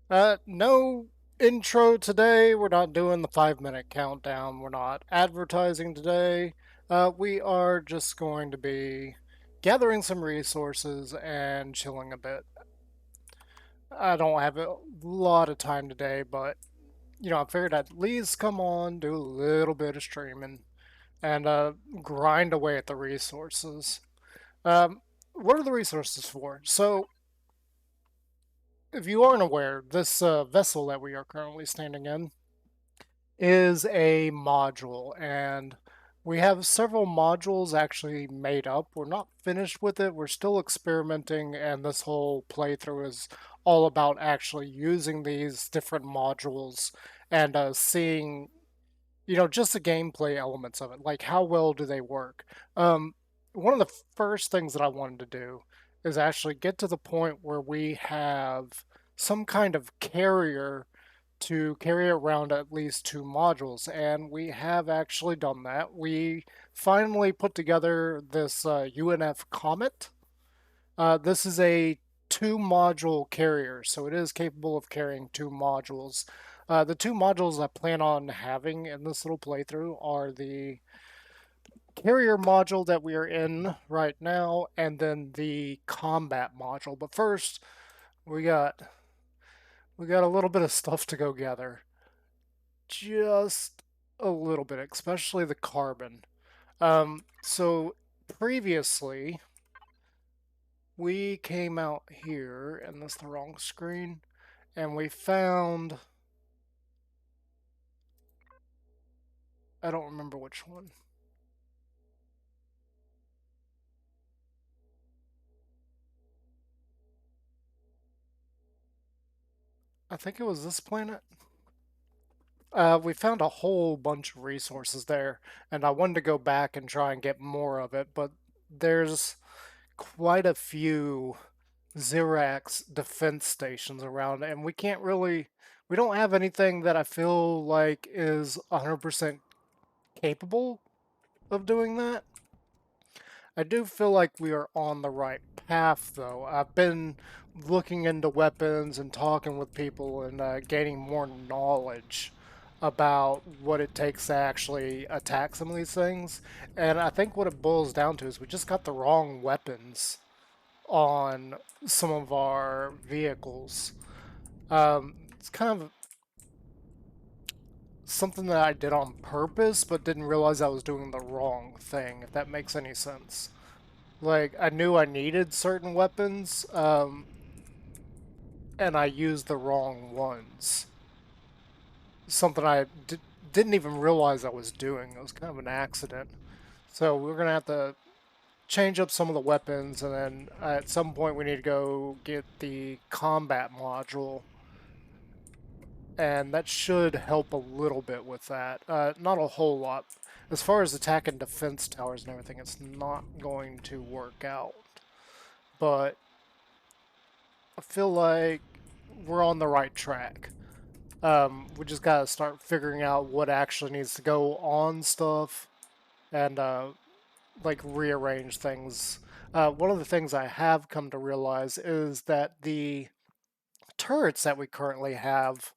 No intro today. We're not doing the 5 minute countdown. We're not advertising today. We are just going to be gathering some resources and chilling a bit. I don't have a lot of time today, but I figured I'd at least come on, do a little bit of streaming, and grind away at the resources. Um, what are the resources for? So, if you aren't aware, this vessel that we are currently standing in is a module, and we have several modules actually made up. We're not finished with it, we're still experimenting, and this whole playthrough is all about actually using these different modules and seeing, just the gameplay elements of it. Like, how well do they work? Um, One of the first things that I wanted to do is actually get to the point where we have some kind of carrier to carry around at least two modules, and we have actually done that. We finally put together this UNF Comet. This is a two module carrier, so it is capable of carrying two modules. The two modules I plan on having in this little playthrough are the carrier module that we are in right now, and then the combat module. But first, we got we got a little bit of stuff to go gather. Just a little bit, especially the carbon. So previously we came out here, and that's the wrong screen, and we found, I don't remember which one. I think it was this planet. We found a whole bunch of resources there, and I wanted to go back and try and get more of it, but there's quite a few Zirax defense stations around, and we don't have anything that I feel like is 100% capable of doing that. I do feel like we are on the right path, though. I've been looking into weapons and talking with people and gaining more knowledge about what it takes to actually attack some of these things. And I think what it boils down to is we just got the wrong weapons on some of our vehicles. It's kind of something that I did on purpose, but didn't realize I was doing the wrong thing, if that makes any sense. Like, I knew I needed certain weapons, and I used the wrong ones. Something didn't even realize I was doing. It was kind of an accident. So we're going to have to change up some of the weapons, and then at some point we need to go get the combat module, and that should help a little bit with that. Not a whole lot. As far as attack and defense towers and everything, it's not going to work out. But I feel like we're on the right track. We just gotta start figuring out what actually needs to go on stuff and like rearrange things. One of the things I have come to realize is that the turrets that we currently have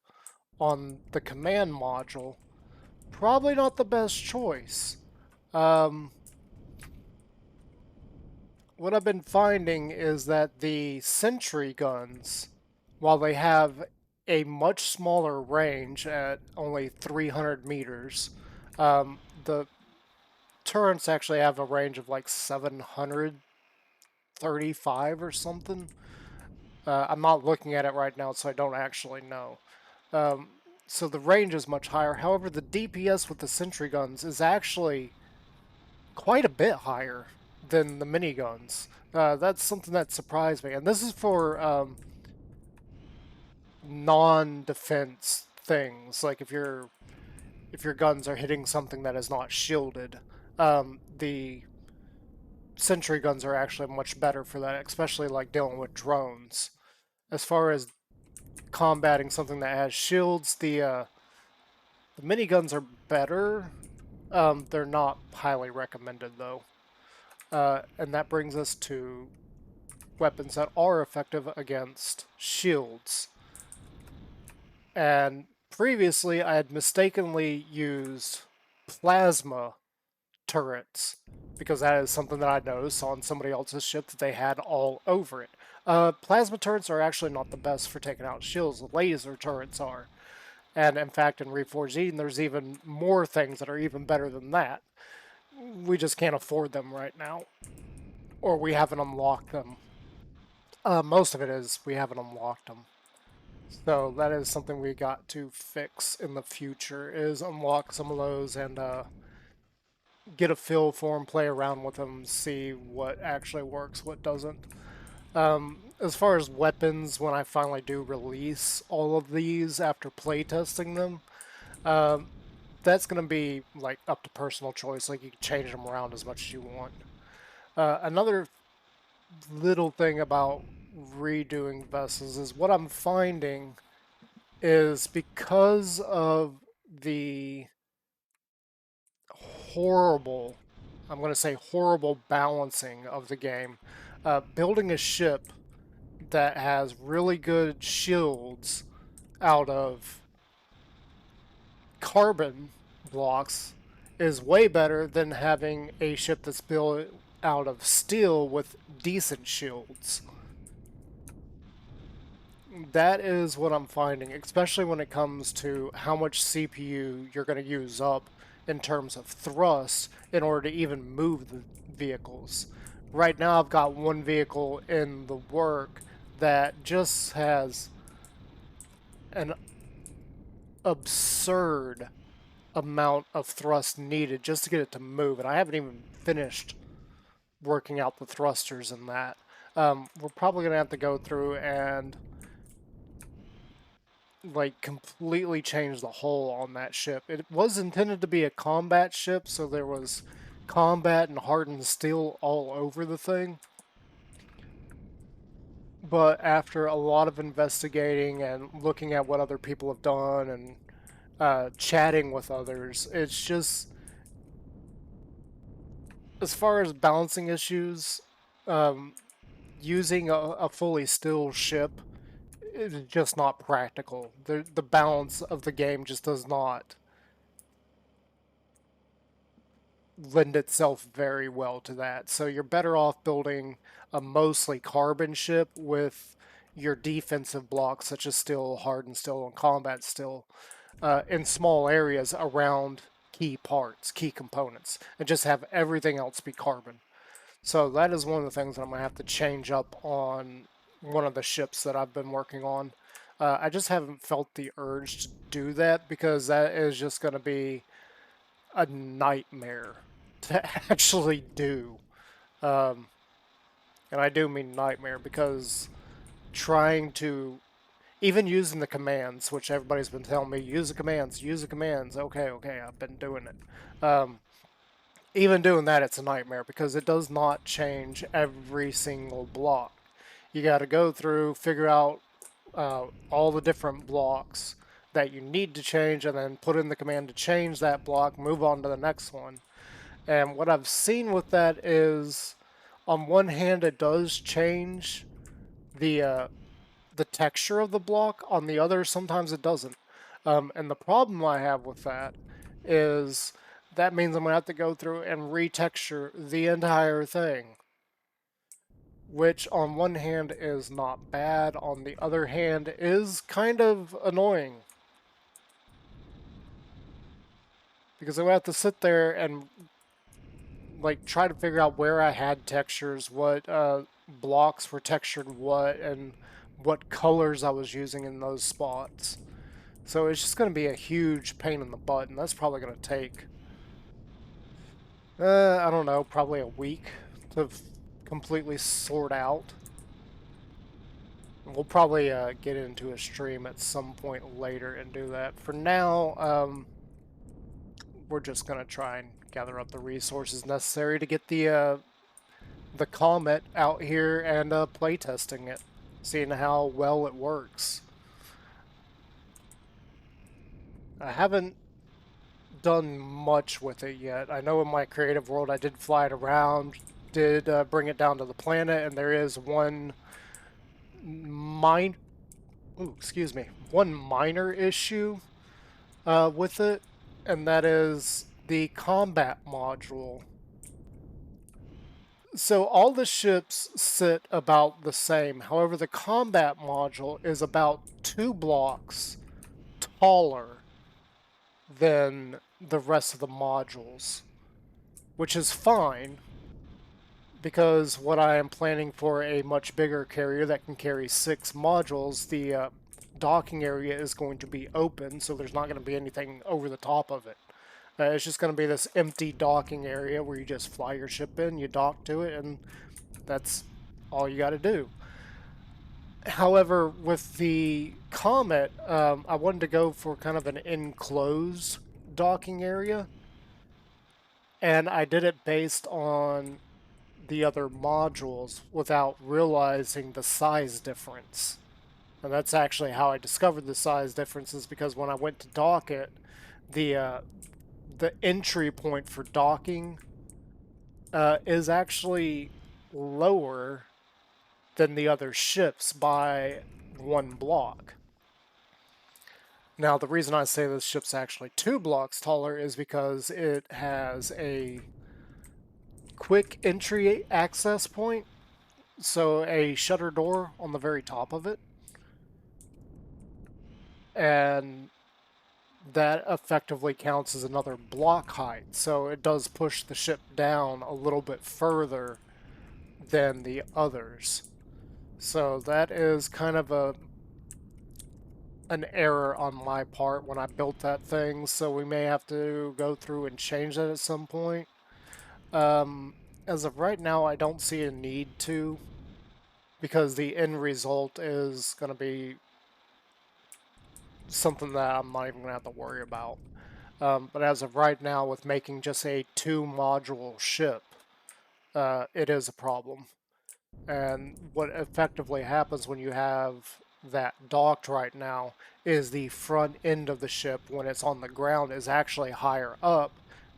on the command module probably not the best choice. Um, what I've been finding is that the sentry guns, while they have a much smaller range at only 300 meters, the turrets actually have a range of like 735 or something. I'm not looking at it right now, so I don't actually know. Um, so the range is much higher. However, the DPS with the sentry guns is actually quite a bit higher than the miniguns. That's something that surprised me, and this is for non-defense things. Like if your guns are hitting something that is not shielded, the sentry guns are actually much better for that, especially like dealing with drones. As far as combating something that has shields, the miniguns are better. They're not highly recommended though. And that brings us to weapons that are effective against shields. And previously, I had mistakenly used plasma turrets because that is something that I noticed on somebody else's ship that they had all over it. Plasma turrets are actually not the best for taking out shields. Laser turrets are. And in fact, in Reforged Eden, there's even more things that are even better than that. We just can't afford them right now, or we haven't unlocked them. Most of it is we haven't unlocked them. So that is something we got to fix in the future, is unlock some of those and get a feel for them, play around with them, see what actually works, what doesn't. As far as weapons, when I finally do release all of these after playtesting them, that's going to be like up to personal choice. Like you can change them around as much as you want. Another little thing about redoing vessels is what I'm finding is because of the horrible, I'm going to say horrible balancing of the game, building a ship that has really good shields out of carbon blocks is way better than having a ship that's built out of steel with decent shields. That is what I'm finding, especially when it comes to how much CPU you're going to use up in terms of thrust in order to even move the vehicles. Right now, I've got one vehicle in the work that just has an absurd amount of thrust needed just to get it to move, and I haven't even finished working out the thrusters in that. We're probably going to have to go through and like completely change the hull on that ship. It was intended to be a combat ship, so there was combat and hardened steel all over the thing. But after a lot of investigating and looking at what other people have done and chatting with others, it's just, as far as balancing issues, um, using a fully still ship is just not practical. The balance of the game just does not lend itself very well to that. So you're better off building a mostly carbon ship with your defensive blocks, such as steel, hardened steel, and combat steel, in small areas around key parts, key components, and just have everything else be carbon. So that is one of the things that I'm going to have to change up on one of the ships that I've been working on. I just haven't felt the urge to do that because that is just going to be a nightmare to actually do. Um, and I do mean nightmare because trying to, even using the commands, which everybody's been telling me, use the commands, use the commands. Okay, okay, I've been doing it. Even doing that, it's a nightmare because it does not change every single block. You got to go through, figure out all the different blocks that you need to change, and then put in the command to change that block, move on to the next one. And what I've seen with that is, on one hand, it does change the texture of the block. On the other, sometimes it doesn't. And the problem I have with that is that means I'm gonna have to go through and retexture the entire thing, which on one hand is not bad. On the other hand, is kind of annoying because I would have to sit there and like try to figure out where I had textures, what blocks were textured what, and what colors I was using in those spots. So it's just going to be a huge pain in the butt, and that's probably going to take, I don't know, probably a week to completely sort out. We'll probably get into a stream at some point later and do that. For now, we're just going to try and gather up the resources necessary to get the Comet out here and playtesting it, seeing how well it works. I haven't done much with it yet. I know in my creative world I did fly it around, did bring it down to the planet, and there is one ooh, excuse me, one minor issue with it, and that is the combat module. So all the ships sit about the same. However, the combat module is about 2 blocks taller than the rest of the modules, which is fine because what I am planning for a much bigger carrier that can carry 6 modules, the docking area is going to be open, so there's not going to be anything over the top of it. It's just going to be this empty docking area where you just fly your ship in, you dock to it, and that's all you got to do. However, with the Comet, I wanted to go for kind of an enclosed docking area, and I did it based on the other modules without realizing the size difference. And that's actually how I discovered the size differences, because when I went to dock it, the entry point for docking is actually lower than the other ships by 1 block. Now, the reason I say this ship's actually 2 blocks taller is because it has a quick entry access point, so a shutter door on the very top of it. And that effectively counts as another block height, so it does push the ship down a little bit further than the others. So that is kind of an error on my part when I built that thing, so we may have to go through and change that at some point. As of right now, I don't see a need to, because the end result is going to be something that I'm not even going to have to worry about. But as of right now, with making just a 2-module ship, it is a problem. And what effectively happens when you have that docked right now is the front end of the ship, when it's on the ground, is actually higher up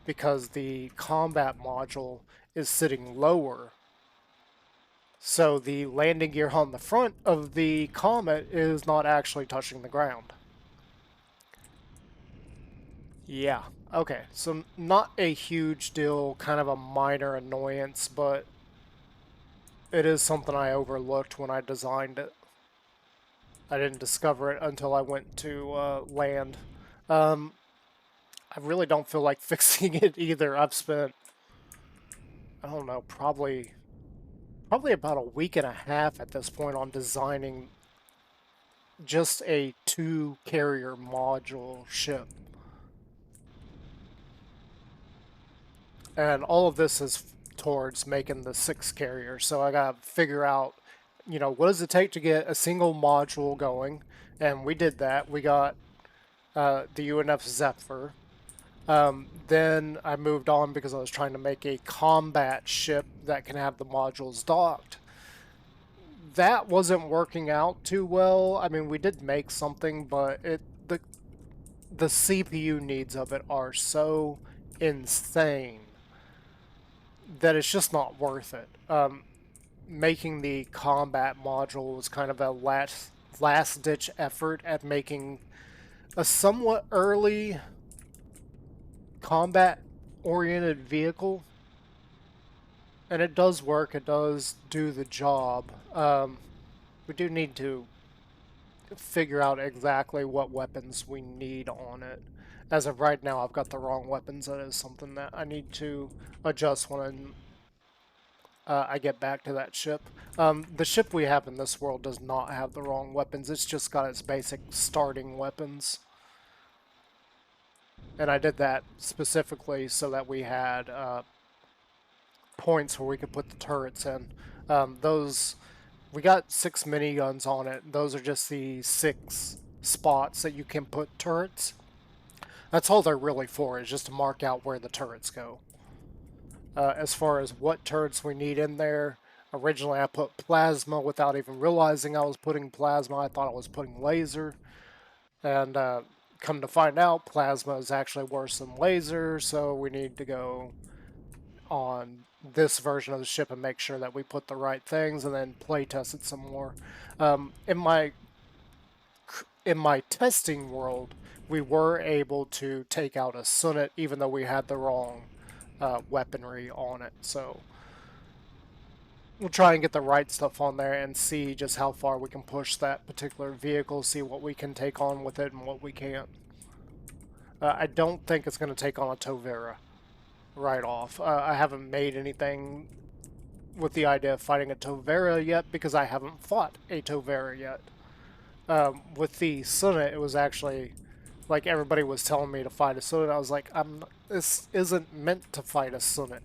because the combat module is sitting lower. So the landing gear on the front of the Comet is not actually touching the ground. Yeah, okay, so not a huge deal, kind of a minor annoyance, but it is something I overlooked when I designed it. I didn't discover it until I went to land. Um, I really don't feel like fixing it either. I've spent, I don't know, probably about a week and a half at this point on designing just a 2-carrier module ship. And all of this is towards making the 6-carrier, so I gotta figure out, what does it take to get a single module going, and we did that. We got the UNF Zephyr. Then I moved on because I was trying to make a combat ship that can have the modules docked. That wasn't working out too well. I mean, we did make something, but the CPU needs of it are so insane that it's just not worth it. Making the combat module was kind of a last ditch effort at making a somewhat early combat oriented vehicle, and it does work. It does do the job. We do need to figure out exactly what weapons we need on it. As of right now, I've got the wrong weapons. That is something that I need to adjust when I get back to that ship. The ship we have in this world does not have the wrong weapons. It's just got its basic starting weapons. And I did that specifically so that we had points where we could put the turrets in. We got 6 miniguns on it. Those are just the 6 spots that you can put turrets. That's all they're really for, is just to mark out where the turrets go. As far as what turrets we need in there, originally I put plasma without even realizing I was putting plasma. I thought I was putting laser. And come to find out, plasma is actually worse than laser, so we need to go on this version of the ship and make sure that we put the right things, and then play test it some more. In my in my testing world, we were able to take out a Sunnet even though we had the wrong weaponry on it. So we'll try and get the right stuff on there and see just how far we can push that particular vehicle, see what we can take on with it and what we can't. I don't think it's going to take on a Tovera right off. I haven't made anything with the idea of fighting a Tovera yet because I haven't fought a Tovera yet. With the Sunnet, it was actually like everybody was telling me to fight a Sunnet. I was like, this isn't meant to fight a Sunnet.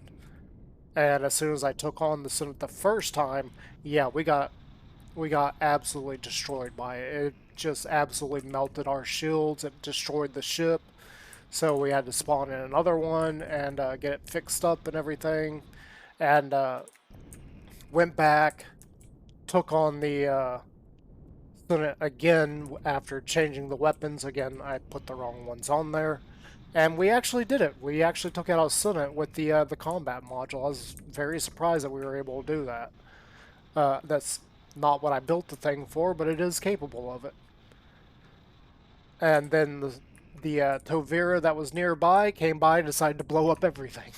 And as soon as I took on the Sunnet the first time, yeah, we got absolutely destroyed by it. It just absolutely melted our shields. It destroyed the ship. So we had to spawn in another one and get it fixed up and everything. And went back, took on the Sunnet again after changing the weapons. Again, I put the wrong ones on there. And we actually did it. We actually took out a Sunnet with the combat module. I was very surprised that we were able to do that. That's not what I built the thing for, but it is capable of it. And then the Tovera that was nearby came by and decided to blow up everything.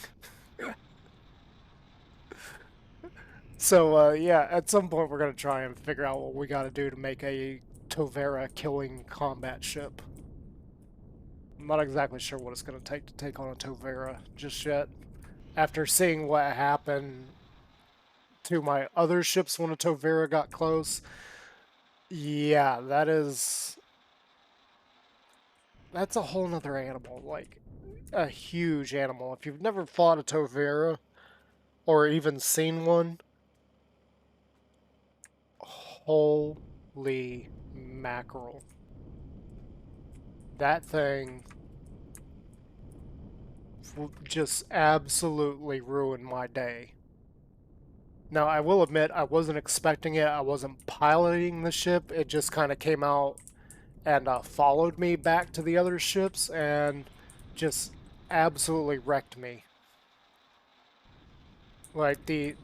So yeah, at some point we're gonna try and figure out what we gotta do to make a Tovera killing combat ship. I'm not exactly sure what it's gonna take to take on a Tovera just yet. After seeing what happened to my other ships when a Tovera got close, yeah, that's a whole nother animal, like a huge animal. If you've never fought a Tovera or even seen one, holy mackerel. That thing just absolutely ruined my day. Now, I will admit, I wasn't expecting it. I wasn't piloting the ship. It just kind of came out and followed me back to the other ships and just absolutely wrecked me. Like the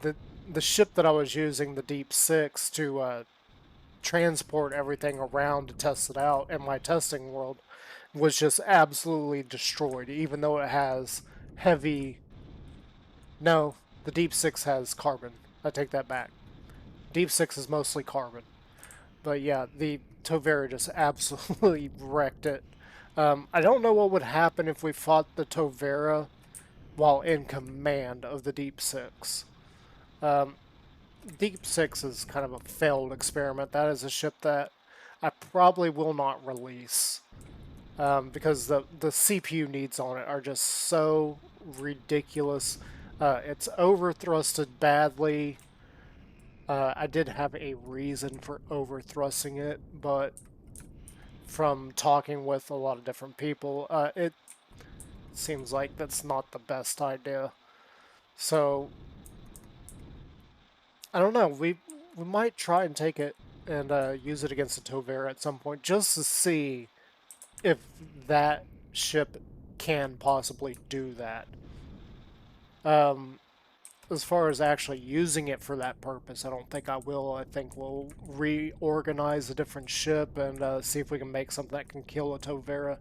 ship that I was using, the Deep Six, to transport everything around to test it out in my testing world, was just absolutely destroyed. Even though it has heavy. No, the Deep Six has carbon. I take that back. Deep Six is mostly carbon. But yeah, the Tovera just absolutely wrecked it. I don't know what would happen if we fought the Tovera while in command of the Deep Six. Um, Deep Six is kind of a failed experiment. That is a ship that I probably will not release because the CPU needs on it are just so ridiculous. It's overthrusted badly. I did have a reason for overthrusting it, but from talking with a lot of different people, it seems like that's not the best idea. So I don't know. We might try and take it and use it against the Tovera at some point, just to see if that ship can possibly do that. Um, as far as actually using it for that purpose, I don't think I will. I think we'll reorganize a different ship and see if we can make something that can kill a Tovera.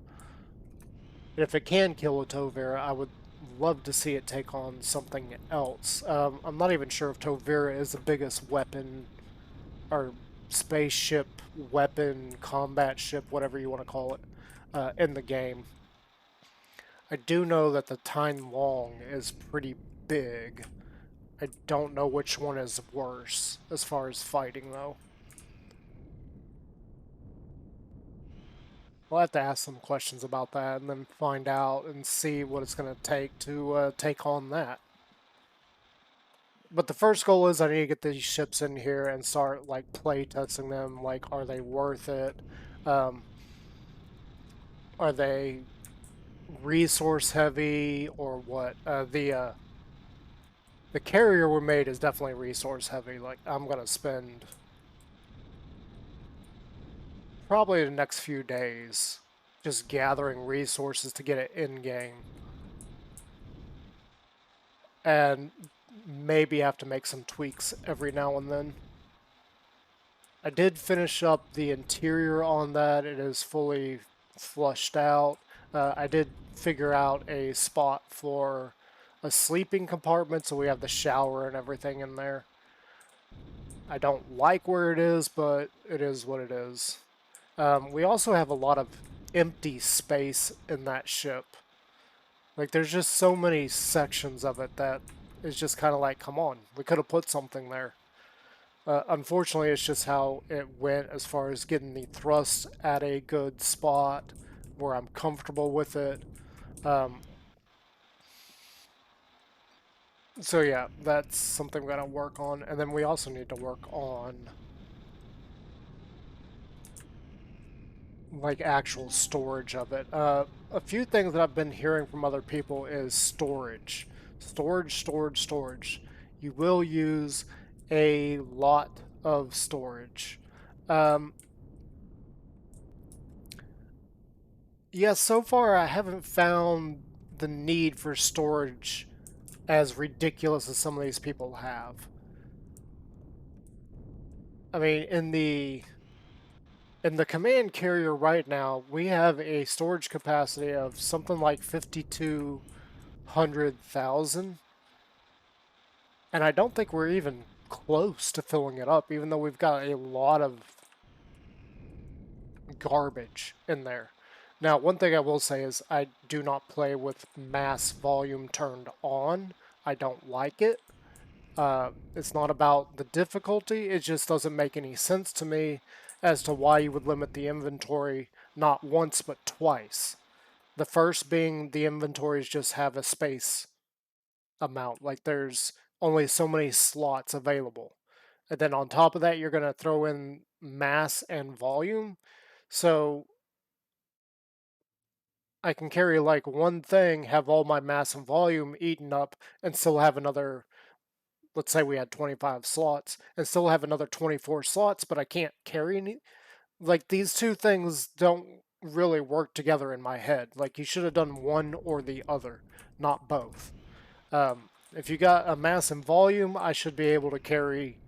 And if it can kill a Tovera, I would love to see it take on something else. I'm not even sure if Tovera is the biggest weapon or spaceship, weapon, combat ship, whatever you want to call it, in the game. I do know that the Time Long is pretty big. I don't know which one is worse as far as fighting, though. We'll have to ask some questions about that and then find out and see what it's going to take to take on that. But the first goal is I need to get these ships in here and start like play testing them. Like, are they worth it? Um, are they resource heavy or what? The carrier we made is definitely resource heavy. Like, I'm gonna spend probably the next few days just gathering resources to get it in game, and maybe have to make some tweaks every now and then. I did finish up the interior on that. It is fully flushed out. I did figure out a spot for a sleeping compartment, so we have the shower and everything in there. I don't like where it is, but it is what it is. We also have a lot of empty space in that ship. Like, there's just so many sections of it that is just kind of like, come on, we could have put something there. Unfortunately, it's just how it went as far as getting the thrust at a good spot where I'm comfortable with it. Um, so yeah, that's something we're gonna work on, and then we also need to work on like actual storage of it. A few things that I've been hearing from other people is storage, storage. You will use a lot of storage. Um, Yeah, so far I haven't found the need for storage as ridiculous as some of these people have. I mean, in the command carrier right now, we have a storage capacity of something like 5,200,000, and I don't think we're even close to filling it up, even though we've got a lot of garbage in there. Now, one thing I will say is I do not play with mass volume turned on. I don't like it. It's not about the difficulty, it just doesn't make any sense to me as to why you would limit the inventory not once but twice. The first being the inventories just have a space amount, like there's only so many slots available. And then on top of that, you're going to throw in mass and volume. So I can carry like one thing, have all my mass and volume eaten up, and still have another, let's say we had 25 slots, and still have another 24 slots, but I can't carry any. Like, these two things don't really work together in my head. Like, you should have done one or the other, not both. If you got a mass and volume, I should be able to carry,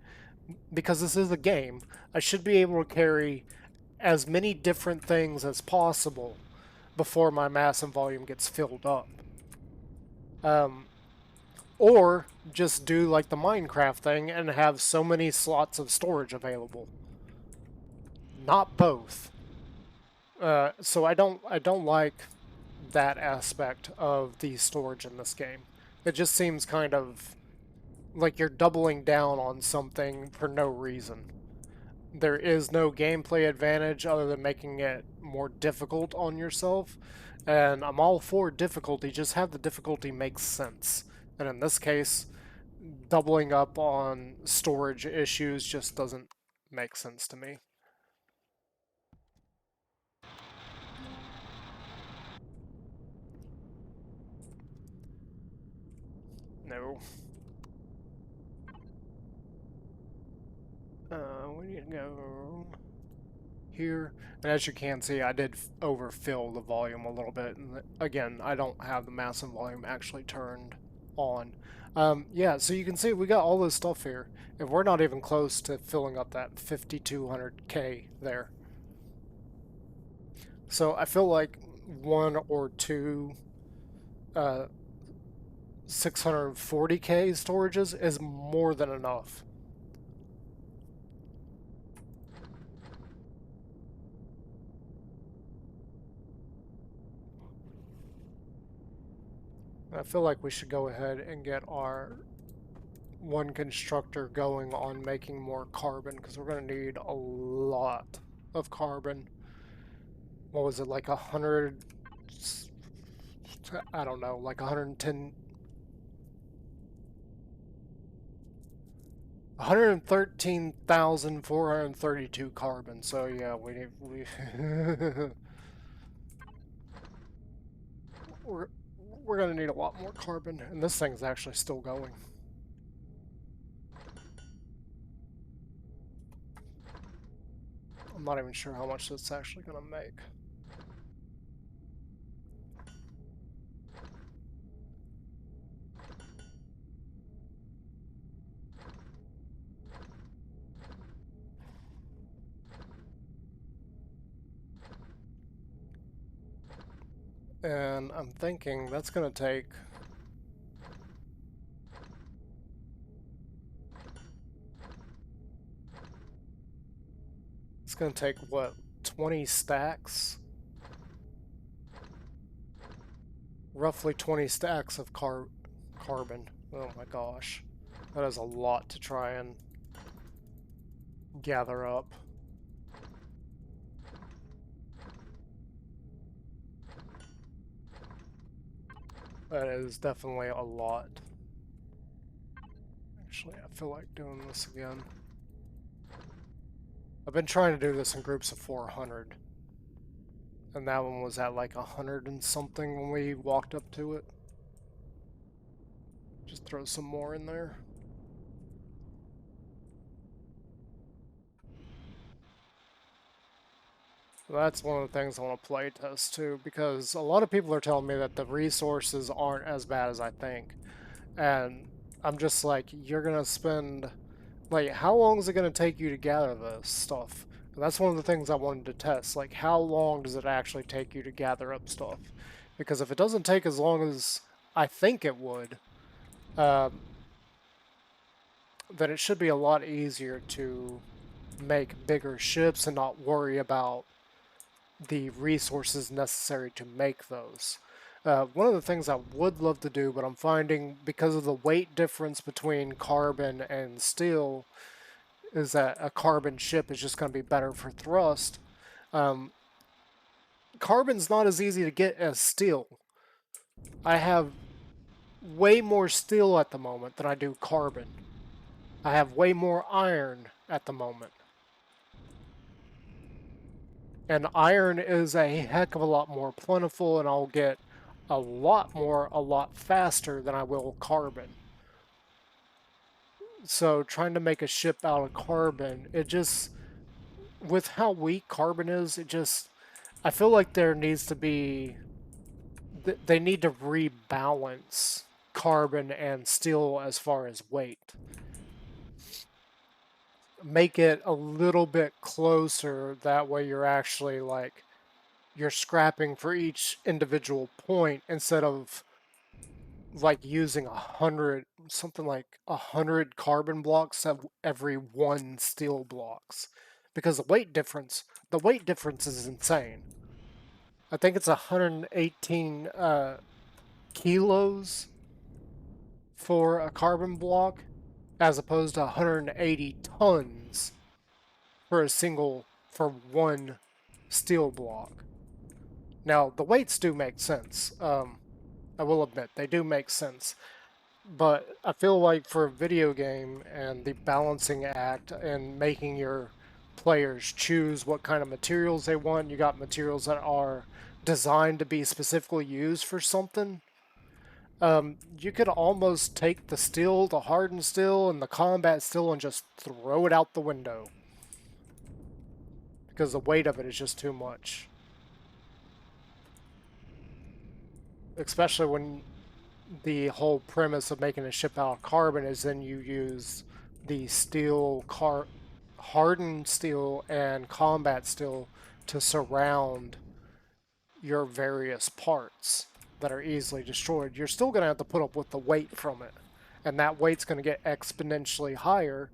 because this is a game, I should be able to carry as many different things as possible before my mass and volume gets filled up. Um, or just do like the Minecraft thing and have so many slots of storage available. Not both. So I don't like that aspect of the storage in this game. It just seems kind of like you're doubling down on something for no reason. There is no gameplay advantage other than making it more difficult on yourself. And I'm all for difficulty, just have the difficulty make sense. And in this case, doubling up on storage issues just doesn't make sense to me. No. We need to go here. And as you can see, I did overfill the volume a little bit. And again, I don't have the massive volume actually turned on. Yeah, so you can see we got all this stuff here. And we're not even close to filling up that 5,200K there. So I feel like one or two uh, 640K storages is more than enough. I feel like we should go ahead and get our one constructor going on making more carbon because we're going to need a lot of carbon. What was it, like 100? I don't know, like 110, 113,432 carbon. So yeah, we we're we're gonna need a lot more carbon, and this thing's actually still going. I'm not even sure how much that's actually gonna make. And I'm thinking that's going to take... It's going to take, what, 20 stacks? Roughly 20 stacks of carbon. Oh my gosh. That is a lot to try and gather up. That is definitely a lot. Actually, I feel like doing this again. I've been trying to do this in groups of 400. And that one was at like 100 and something when we walked up to it. Just throw some more in there. That's one of the things I want to play test too, because a lot of people are telling me that the resources aren't as bad as I think. And I'm just like, you're gonna spend, like, how long is it gonna take you to gather this stuff? And that's one of the things I wanted to test. Like, how long does it actually take you to gather up stuff? Because if it doesn't take as long as I think it would, um, then it should be a lot easier to make bigger ships and not worry about the resources necessary to make those. One of the things I would love to do, but I'm finding because of the weight difference between carbon and steel, is that a carbon ship is just going to be better for thrust. Carbon's not as easy to get as steel. I have way more steel at the moment than I do carbon. I have way more iron at the moment. And iron is a heck of a lot more plentiful, and I'll get a lot more, a lot faster than I will carbon. So trying to make a ship out of carbon, it just, with how weak carbon is, it just, I feel like there needs to be, they need to rebalance carbon and steel as far as weight. Make it a little bit closer, that way you're actually like, you're scrapping for each individual point instead of like using 100, something like 100 carbon blocks of every one steel blocks, because the weight difference is insane. I think it's 118 kilos for a carbon block, as opposed to 180 tons for one steel block. Now the weights do make sense. I will admit they do make sense. But I feel like for a video game and the balancing act and making your players choose what kind of materials they want, you got materials that are designed to be specifically used for something. You could almost take the steel, the hardened steel, and the combat steel and just throw it out the window. Because the weight of it is just too much. Especially when the whole premise of making a ship out of carbon is then you use the hardened steel and combat steel to surround your various parts that are easily destroyed. You're still going to have to put up with the weight from it, and that weight's going to get exponentially higher,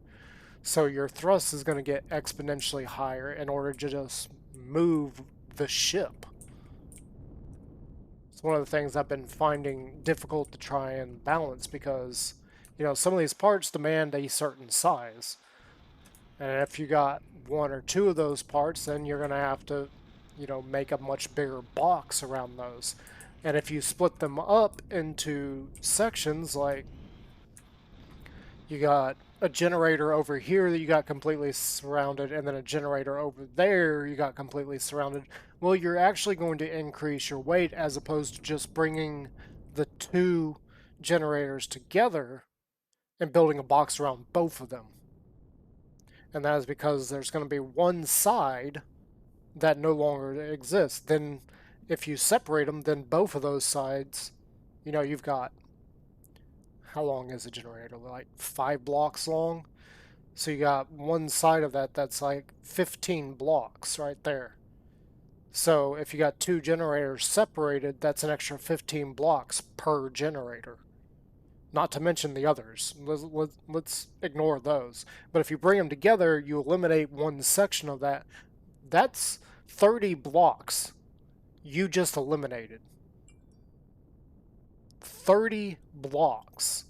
so your thrust is going to get exponentially higher in order to just move the ship. It's one of the things I've been finding difficult to try and balance, because, you know, some of these parts demand a certain size. And if you got one or two of those parts, then you're going to have to, you know, make a much bigger box around those. And if you split them up into sections, like you got a generator over here that you got completely surrounded, and then a generator over there you got completely surrounded, well, you're actually going to increase your weight as opposed to just bringing the two generators together and building a box around both of them. And that is because there's going to be one side that no longer exists. Then if you separate them, then both of those sides, you know, you've got, how long is a generator? Like 5 blocks long? So you got one side of that that's like 15 blocks right there. So if you got two generators separated, that's an extra 15 blocks per generator. Not to mention the others. Let's ignore those. But if you bring them together, you eliminate one section of that. That's 30 blocks you just eliminated. 30 blocks.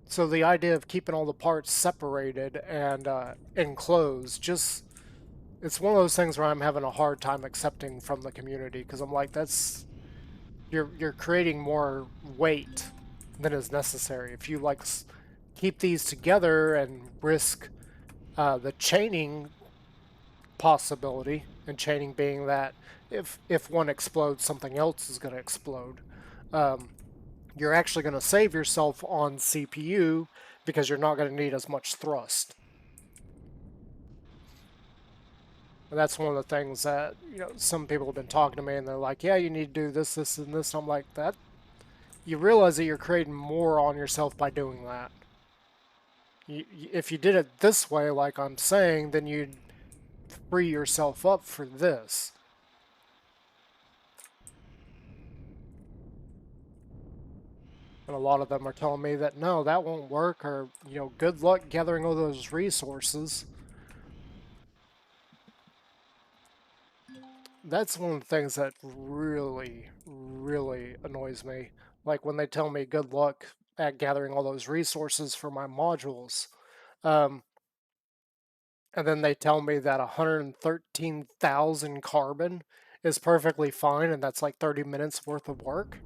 So the idea of keeping all the parts separated and enclosed, just it's one of those things where I'm having a hard time accepting from the community because I'm like, that's you're creating more weight than is necessary. If you like keep these together and risk the chaining possibility, and chaining being that if one explodes, something else is going to explode. Um, you're actually going to save yourself on CPU because you're not going to need as much thrust. And that's one of the things that, some people have been talking to me and they're like, yeah, you need to do this, this, and this. And I'm like, that you realize that you're creating more on yourself by doing that. If you did it this way, like I'm saying, then you'd free yourself up for this. And a lot of them are telling me that no, that won't work, or, good luck gathering all those resources. That's one of the things that really, really annoys me. Like when they tell me good luck at gathering all those resources for my modules. Um, and then they tell me that 113,000 carbon is perfectly fine and that's like 30 minutes worth of work.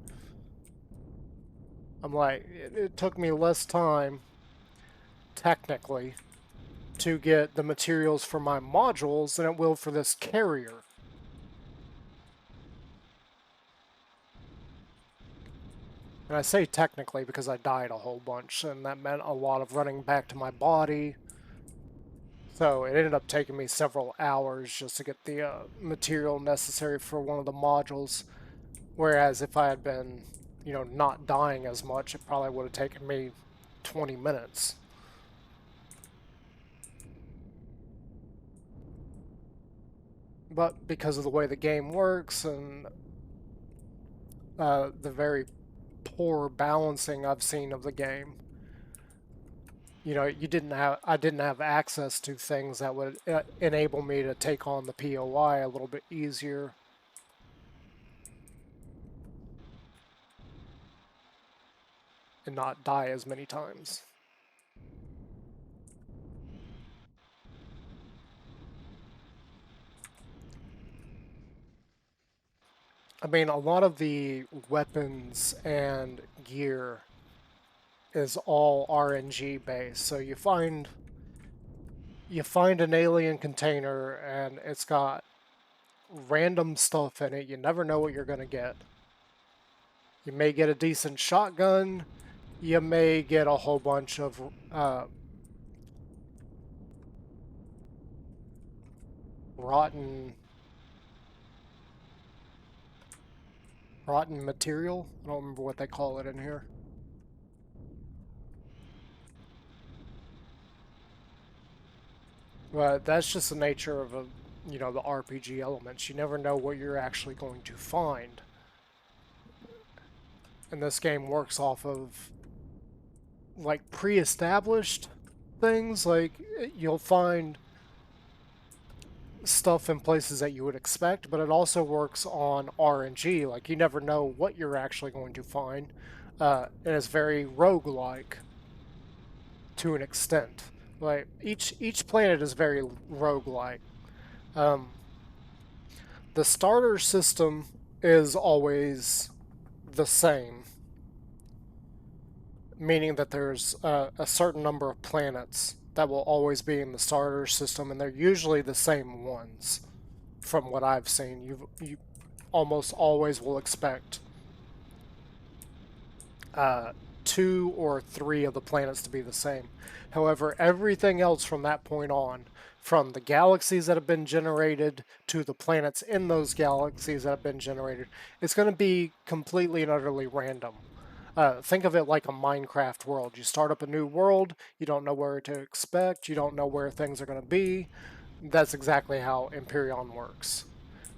I'm like, it took me less time, technically, to get the materials for my modules than it will for this carrier. And I say technically because I died a whole bunch, and that meant a lot of running back to my body. So it ended up taking me several hours just to get the material necessary for one of the modules. Whereas if I had been, not dying as much, it probably would have taken me 20 minutes. But because of the way the game works and the very poor balancing I've seen of the game, I didn't have access to things that would enable me to take on the POI a little bit easier. And not die as many times. I mean, a lot of the weapons and gear is all RNG based. So you find an alien container and it's got random stuff in it. You never know what you're going to get. You may get a decent shotgun. You may get a whole bunch of rotten material. I don't remember what they call it in here. But that's just the nature of the RPG elements. You never know what you're actually going to find. And this game works off of like pre-established things. Like you'll find stuff in places that you would expect, but it also works on RNG. Like you never know what you're actually going to find. And it's very roguelike to an extent. Like each planet is very roguelike. The starter system is always the same, meaning that there's a certain number of planets that will always be in the starter system, and they're usually the same ones. From what I've seen, you almost always will expect 2 or 3 of the planets to be the same. However, everything else from that point on, from the galaxies that have been generated to the planets in those galaxies that have been generated, it's going to be completely and utterly random. Think of it like a Minecraft world. You start up a new world, you don't know where to expect, you don't know where things are going to be. That's exactly how Empyrion works.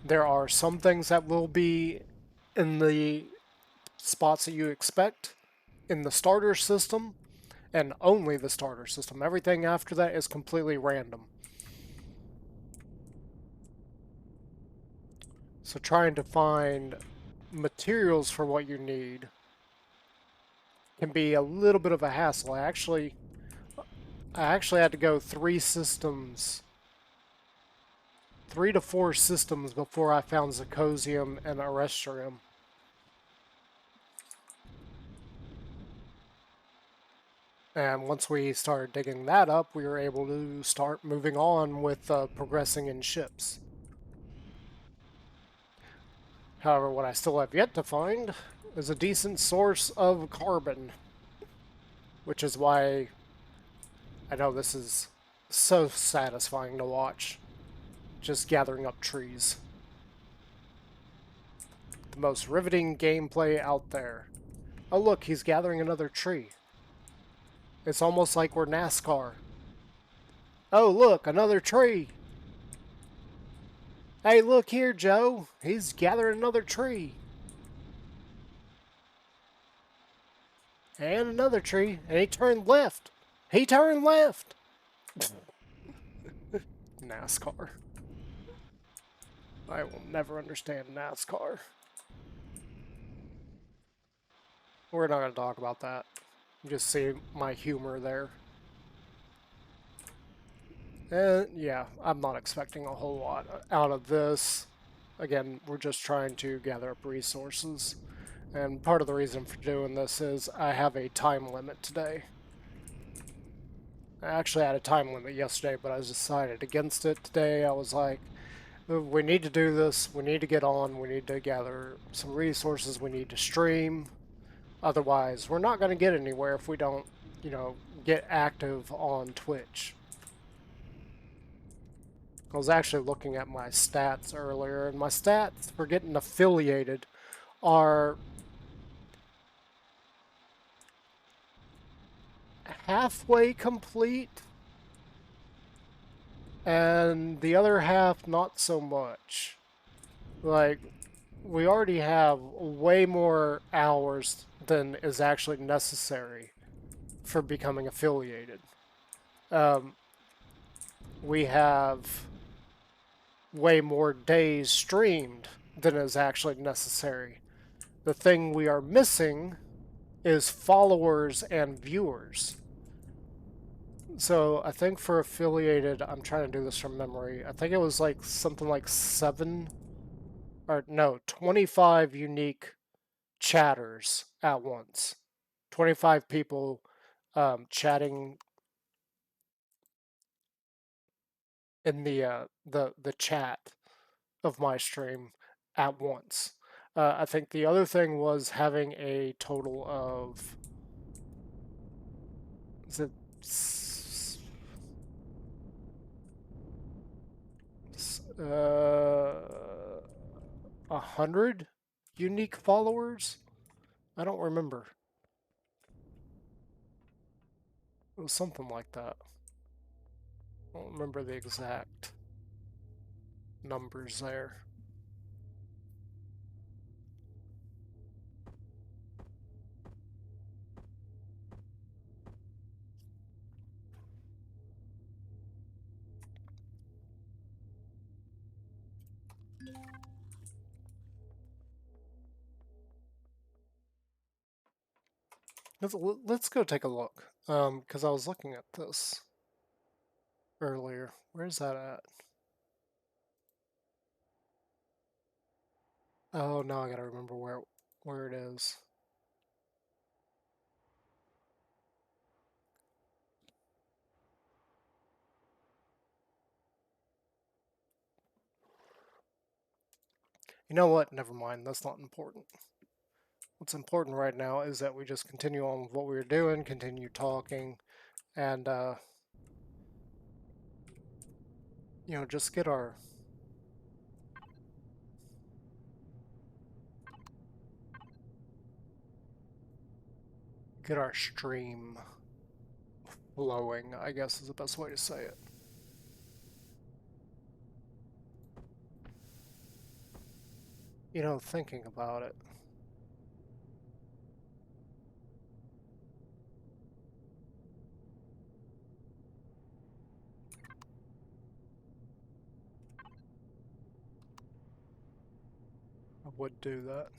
There are some things that will be in the spots that you expect in the starter system, and only the starter system. Everything after that is completely random. So trying to find materials for what you need can be a little bit of a hassle. I actually had to go 3 to 4 systems before I found Zircosium and Arestrium. And once we started digging that up, we were able to start moving on with progressing in ships. However, what I still have yet to find is a decent source of carbon, which is why I know this is so satisfying to watch. Just gathering up trees. The most riveting gameplay out there. Oh look, he's gathering another tree. It's almost like we're NASCAR. Oh look, another tree. Hey, look here, Joe. He's gathering another tree. And another tree. And he turned left. He turned left. NASCAR. I will never understand NASCAR. We're not going to talk about that. You just see my humor there. And yeah, I'm not expecting a whole lot out of this. Again, we're just trying to gather up resources. And part of the reason for doing this is I have a time limit today. I actually had a time limit yesterday, but I decided against it today. I was like, we need to do this. We need to get on. We need to gather some resources. We need to stream. Otherwise, we're not going to get anywhere if we don't, get active on Twitch. I was actually looking at my stats earlier, and my stats for getting affiliated are halfway complete, and the other half not so much. Like, we already have way more hours than is actually necessary for becoming affiliated. We have way more days streamed than is actually necessary. The thing we are missing is followers and viewers. So I think for affiliated, I'm trying to do this from memory. I think it was like something like 25 unique chatters at once. 25 people chatting in the chat of my stream at once. I think the other thing was having a total of, is it 100 unique followers? I don't remember. It was something like that. I don't remember the exact numbers there. Let's go take a look. Because I was looking at this earlier. Where's that at? Oh, now I gotta remember where it is. You know what? Never mind. That's not important. What's important right now is that we just continue on with what we were doing, continue talking, and just get our stream flowing, I guess is the best way to say it. You know, thinking about it, I would do that.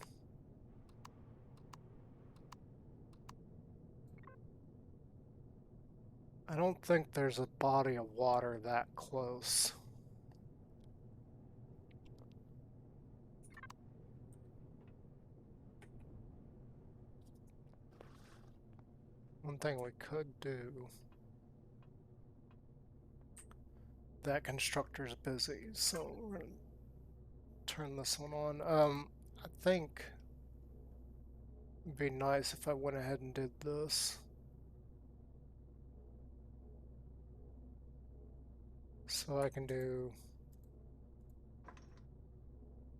I don't think there's a body of water that close. One thing we could do... That constructor's busy, so we're gonna turn this one on. I think it'd be nice if I went ahead and did this. So I can do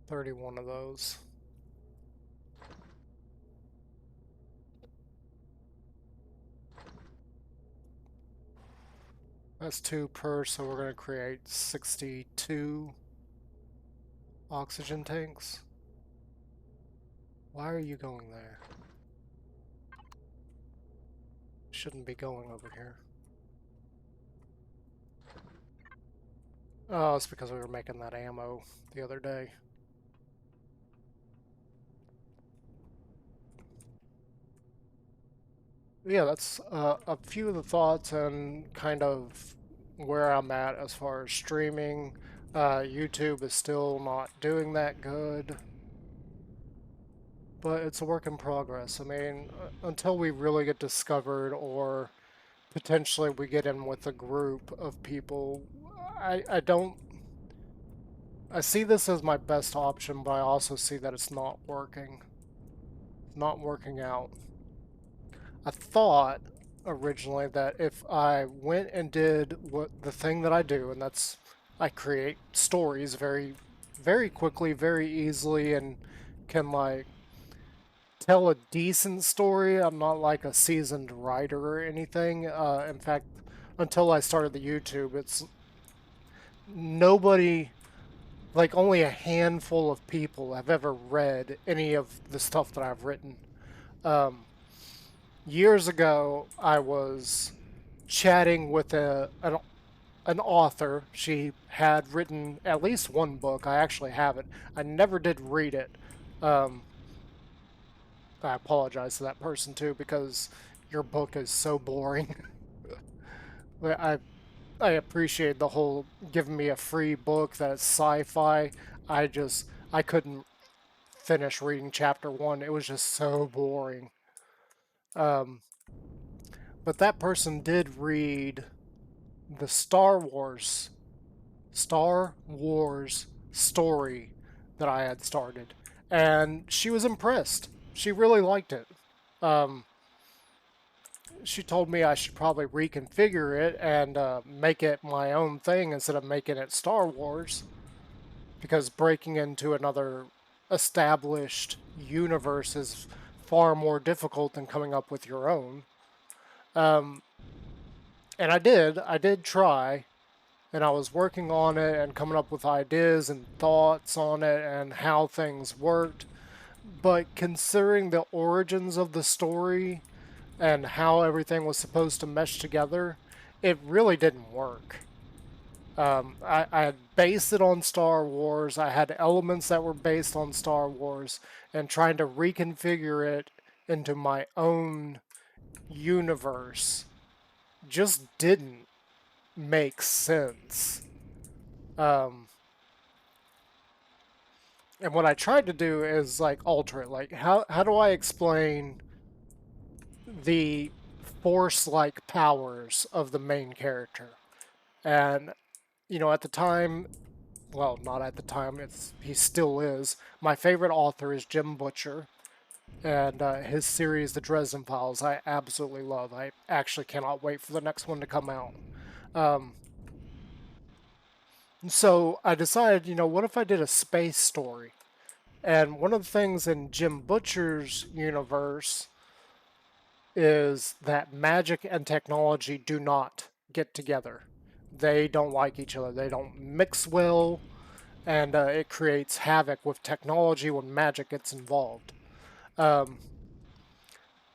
31 of those. That's 2 per, so we're going to create 62 oxygen tanks. Why are you going there? Shouldn't be going over here. Oh, it's because we were making that ammo the other day. Yeah, that's a few of the thoughts and kind of where I'm at as far as streaming. YouTube is still not doing that good, but it's a work in progress. I mean, until we really get discovered or potentially we get in with a group of people, I don't... I see this as my best option, but I also see that it's not working. Not working out. I thought originally that if I went and did what the thing that I do, and that's I create stories very quickly, very easily, and can like tell a decent story. I'm not like a seasoned writer or anything. In fact, until I started the YouTube, it's nobody, like only a handful of people have ever read any of the stuff that I've written. Years ago, I was chatting with an author. She had written at least one book. I actually have it. I never did read it. Um, I apologize to that person too because your book is so boring. I I appreciate the whole giving me a free book that's sci-fi. I couldn't finish reading chapter one. It was just so boring. Um, but that person did read the Star Wars story that I had started, and she was impressed. She really liked it. Um, she told me I should probably reconfigure it and make it my own thing instead of making it Star Wars, because breaking into another established universe is far more difficult than coming up with your own. Um, and I did try, and I was working on it and coming up with ideas and thoughts on it and how things worked. But considering the origins of the story and how everything was supposed to mesh together, it really didn't work. I had based it on Star Wars. I had elements that were based on Star Wars, and trying to reconfigure it into my own universe just didn't make sense. Um, and what I tried to do is like alter it. Like how do I explain the force-like powers of the main character? And you know, at the time, well, not at the time, he still is. My favorite author is Jim Butcher, and his series, The Dresden Files, I absolutely love. I actually cannot wait for the next one to come out. Um, so I decided, you know, what if I did a space story? And one of the things in Jim Butcher's universe is that magic and technology do not get together. They don't like each other. They don't mix well. and it creates havoc with technology when magic gets involved. Um,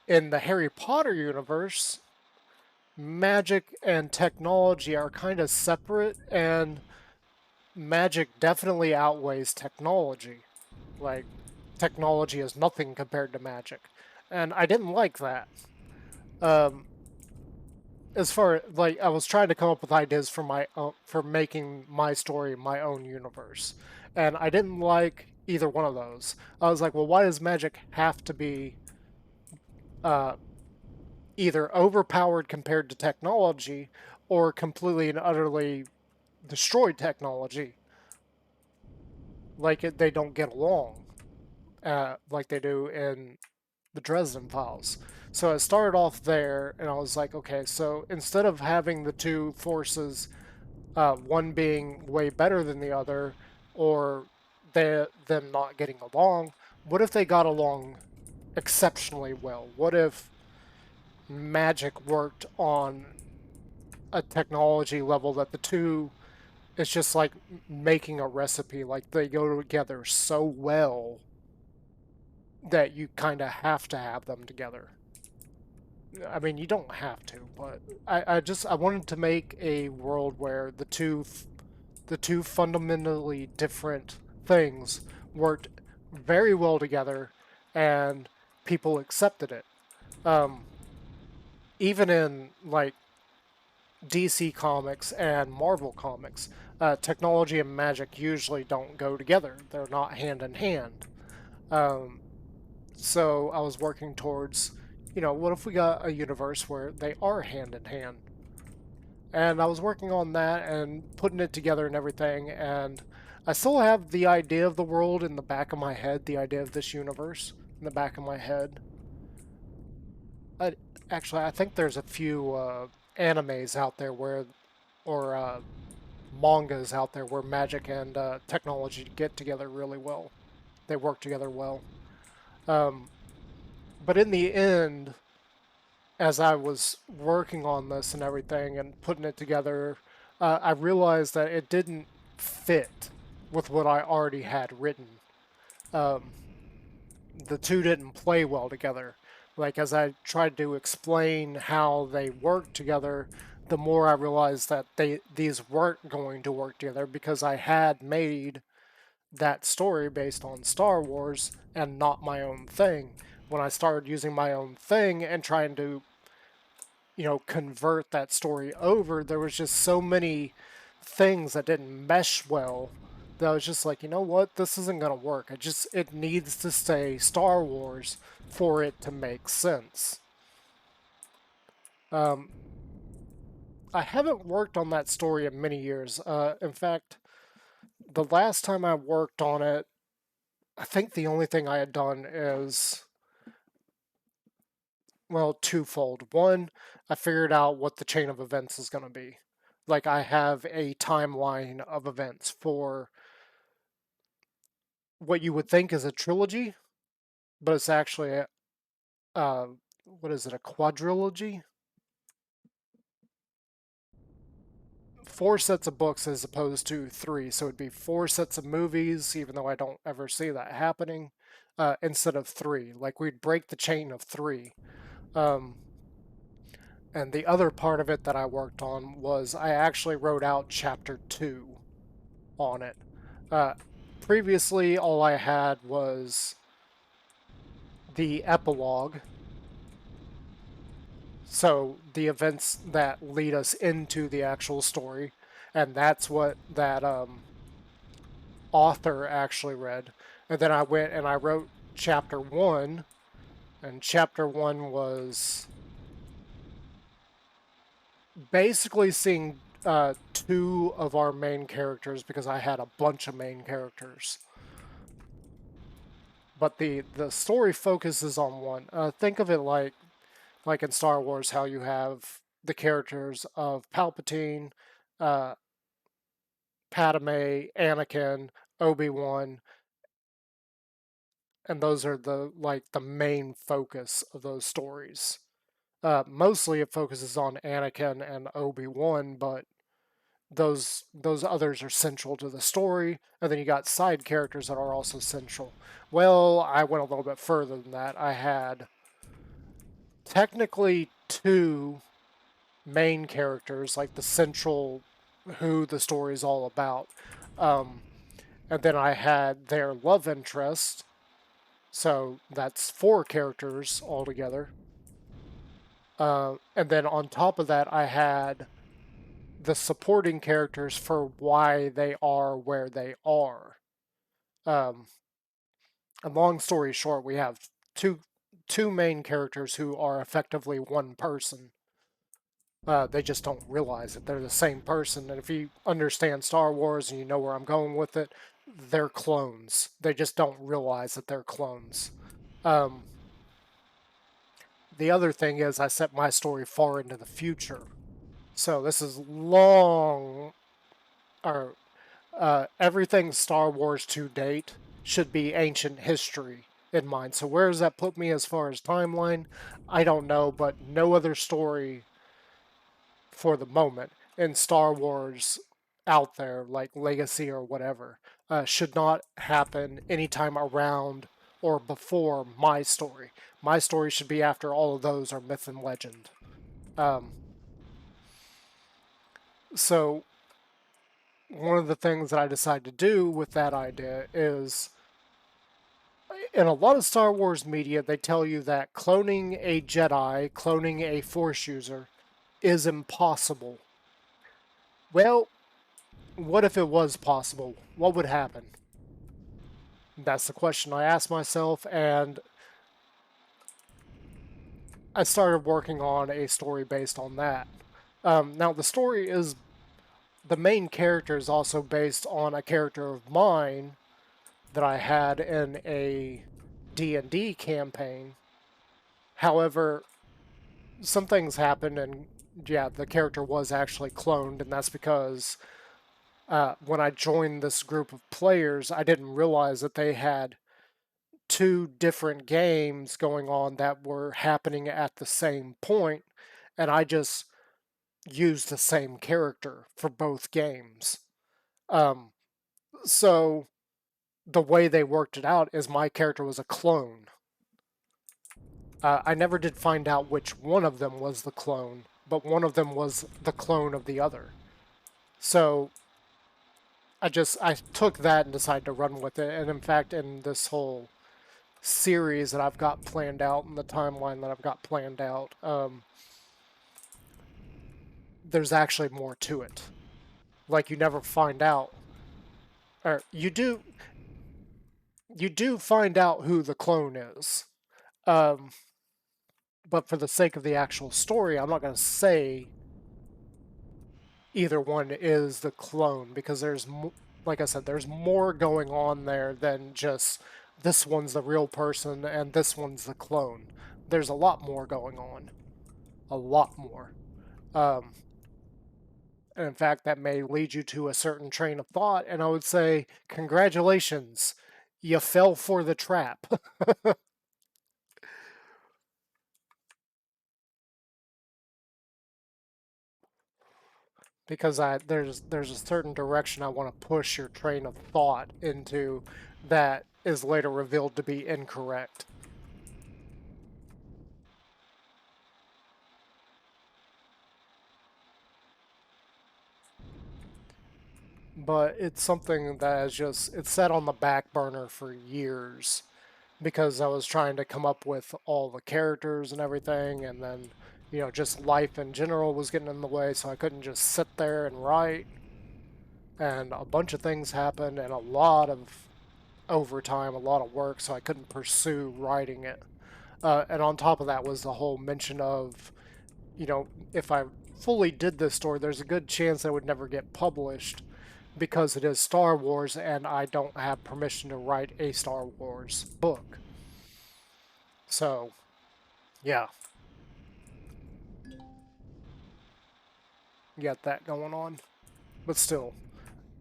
in the Harry Potter universe, magic and technology are kind of separate, and magic definitely outweighs technology. Like, technology is nothing compared to magic. And I didn't like that. Um, as far like I was trying to come up with ideas for my for making my story my own universe, and I didn't like either one of those. I was like, well, why does magic have to be uh, either overpowered compared to technology, or completely and utterly destroy technology? Like they don't get along, like they do in the Dresden Files. So I started off there, and I was like, okay, so instead of having the two forces, one being way better than the other, or them not getting along, what if they got along exceptionally well? What if magic worked on a technology level that the two, it's just like making a recipe, like they go together so well that you kind of have to have them together. I mean, you don't have to, but I wanted to make a world where the two fundamentally different things worked very well together, and people accepted it. Um, Even in like DC comics and Marvel comics, technology and magic usually don't go together. They're not hand in hand. Um, so I was working towards, what if we got a universe where they are hand in hand? And I was working on that and putting it together and everything, and I still have the idea of the world in the back of my head, the idea of this universe in the back of my head. I, Actually, I think there's a few animes out there or mangas out there where magic and technology get together really well. They work together well. Um, but in the end, as I was working on this and everything and putting it together, I realized that it didn't fit with what I already had written. Um, the two didn't play well together. Like, as I tried to explain how they work together, the more I realized that these weren't going to work together because I had made that story based on Star Wars and not my own thing. When I started using my own thing and trying to convert that story over, there was just so many things that didn't mesh well that I was just like, you know what, this isn't gonna work. It needs to stay Star Wars for it to make sense. Um, I haven't worked on that story in many years. In fact, the last time I worked on it, I think the only thing I had done is, well, twofold. One, I figured out what the chain of events is going to be. Like, I have a timeline of events for what you would think is a trilogy, but it's actually uh, what is it, a quadrilogy? Four sets of books as opposed to three, so it'd be four sets of movies, even though I don't ever see that happening, instead of three. Like, we'd break the chain of three. Um, and the other part of it that I worked on was I actually wrote out chapter two on it. Uh, Previously, all I had was the epilogue, so the events that lead us into the actual story, and that's what that author actually read. And then I went and I wrote chapter one, and chapter one was basically seeing two of our main characters because I had a bunch of main characters. But the story focuses on one. Think of it like in Star Wars, how you have the characters of Palpatine, uh, Padme, Anakin, Obi-Wan, and those are the main focus of those stories. Mostly it focuses on Anakin and Obi-Wan, but those others are central to the story, and then you got side characters that are also central. Well, I went a little bit further than that. I had technically two main characters, like the central who the story is all about. Um, and then I had their love interest, so that's four characters altogether. And then on top of that, I had the supporting characters for why they are where they are. Um, and long story short, we have two main characters who are effectively one person. They just don't realize it. They're the same person. And if you understand Star Wars and you know where I'm going with it, they're clones. They just don't realize that they're clones. Um, the other thing is, I set my story far into the future. So this is long, or everything Star Wars to date should be ancient history in mind. So where does that put me as far as timeline? I don't know, but no other story for the moment in Star Wars out there, like Legacy or whatever, should not happen anytime around or before my story. My story should be after all of those are myth and legend. Um, so one of the things that I decided to do with that idea is, in a lot of Star Wars media, they tell you that cloning a Jedi, cloning a Force user, is impossible. Well, what if it was possible? What would happen? That's the question I asked myself, and I started working on a story based on that. Now, the story is, the main character is also based on a character of mine that I had in a D&D campaign. However, some things happened, and yeah, the character was actually cloned, and that's because when I joined this group of players, I didn't realize that they had two different games going on that were happening at the same point, and I just used the same character for both games. Um, so the way they worked it out is my character was a clone. I never did find out which one of them was the clone, but one of them was the clone of the other. So I took that and decided to run with it. And in fact, in this whole series that I've got planned out and the timeline that I've got planned out, there's actually more to it. Like, you never find out, or you do find out who the clone is. Um, but for the sake of the actual story, I'm not going to say either one is the clone, because like I said, there's more going on there than just this one's the real person and this one's the clone. There's a lot more going on. A lot more. Um, and in fact, that may lead you to a certain train of thought, and I would say, congratulations, you fell for the trap. Because there's a certain direction I want to push your train of thought into that is later revealed to be incorrect. But it's something that is just, it's set on the back burner for years because I was trying to come up with all the characters and everything, and then, just life in general was getting in the way, so I couldn't just sit there and write. And a bunch of things happened, and a lot of overtime, a lot of work, so I couldn't pursue writing it. And on top of that was the whole mention of, if I fully did this story, there's a good chance that it would never get published because it is Star Wars and I don't have permission to write a Star Wars book. So, yeah, you got that going on. But still,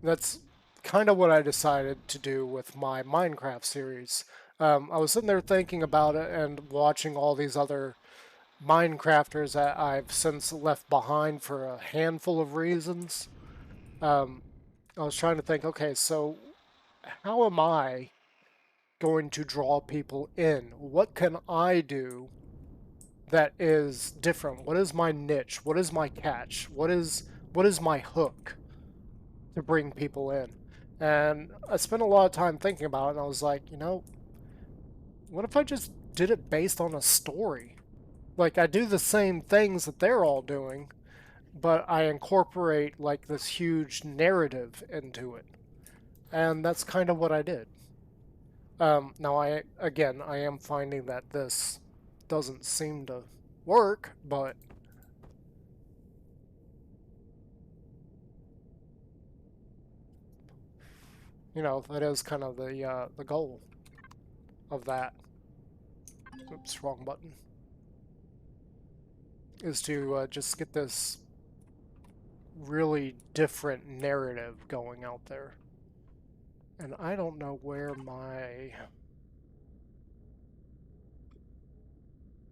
that's kind of what I decided to do with my Minecraft series. I was sitting there thinking about it and watching all these other Minecrafters that I've since left behind for a handful of reasons. Um, I was trying to think, okay, so how am I going to draw people in? What can I do that is different? What is my niche? What is my catch? What is my hook to bring people in? And I spent a lot of time thinking about it, and I was like, what if I just did it based on a story? Like, I do the same things that they're all doing, but I incorporate like this huge narrative into it. And that's kind of what I did. Now, I am finding that this doesn't seem to work, but that is kind of the goal of that. Oops, wrong button. Is to just get this really different narrative going out there. And I don't know where my...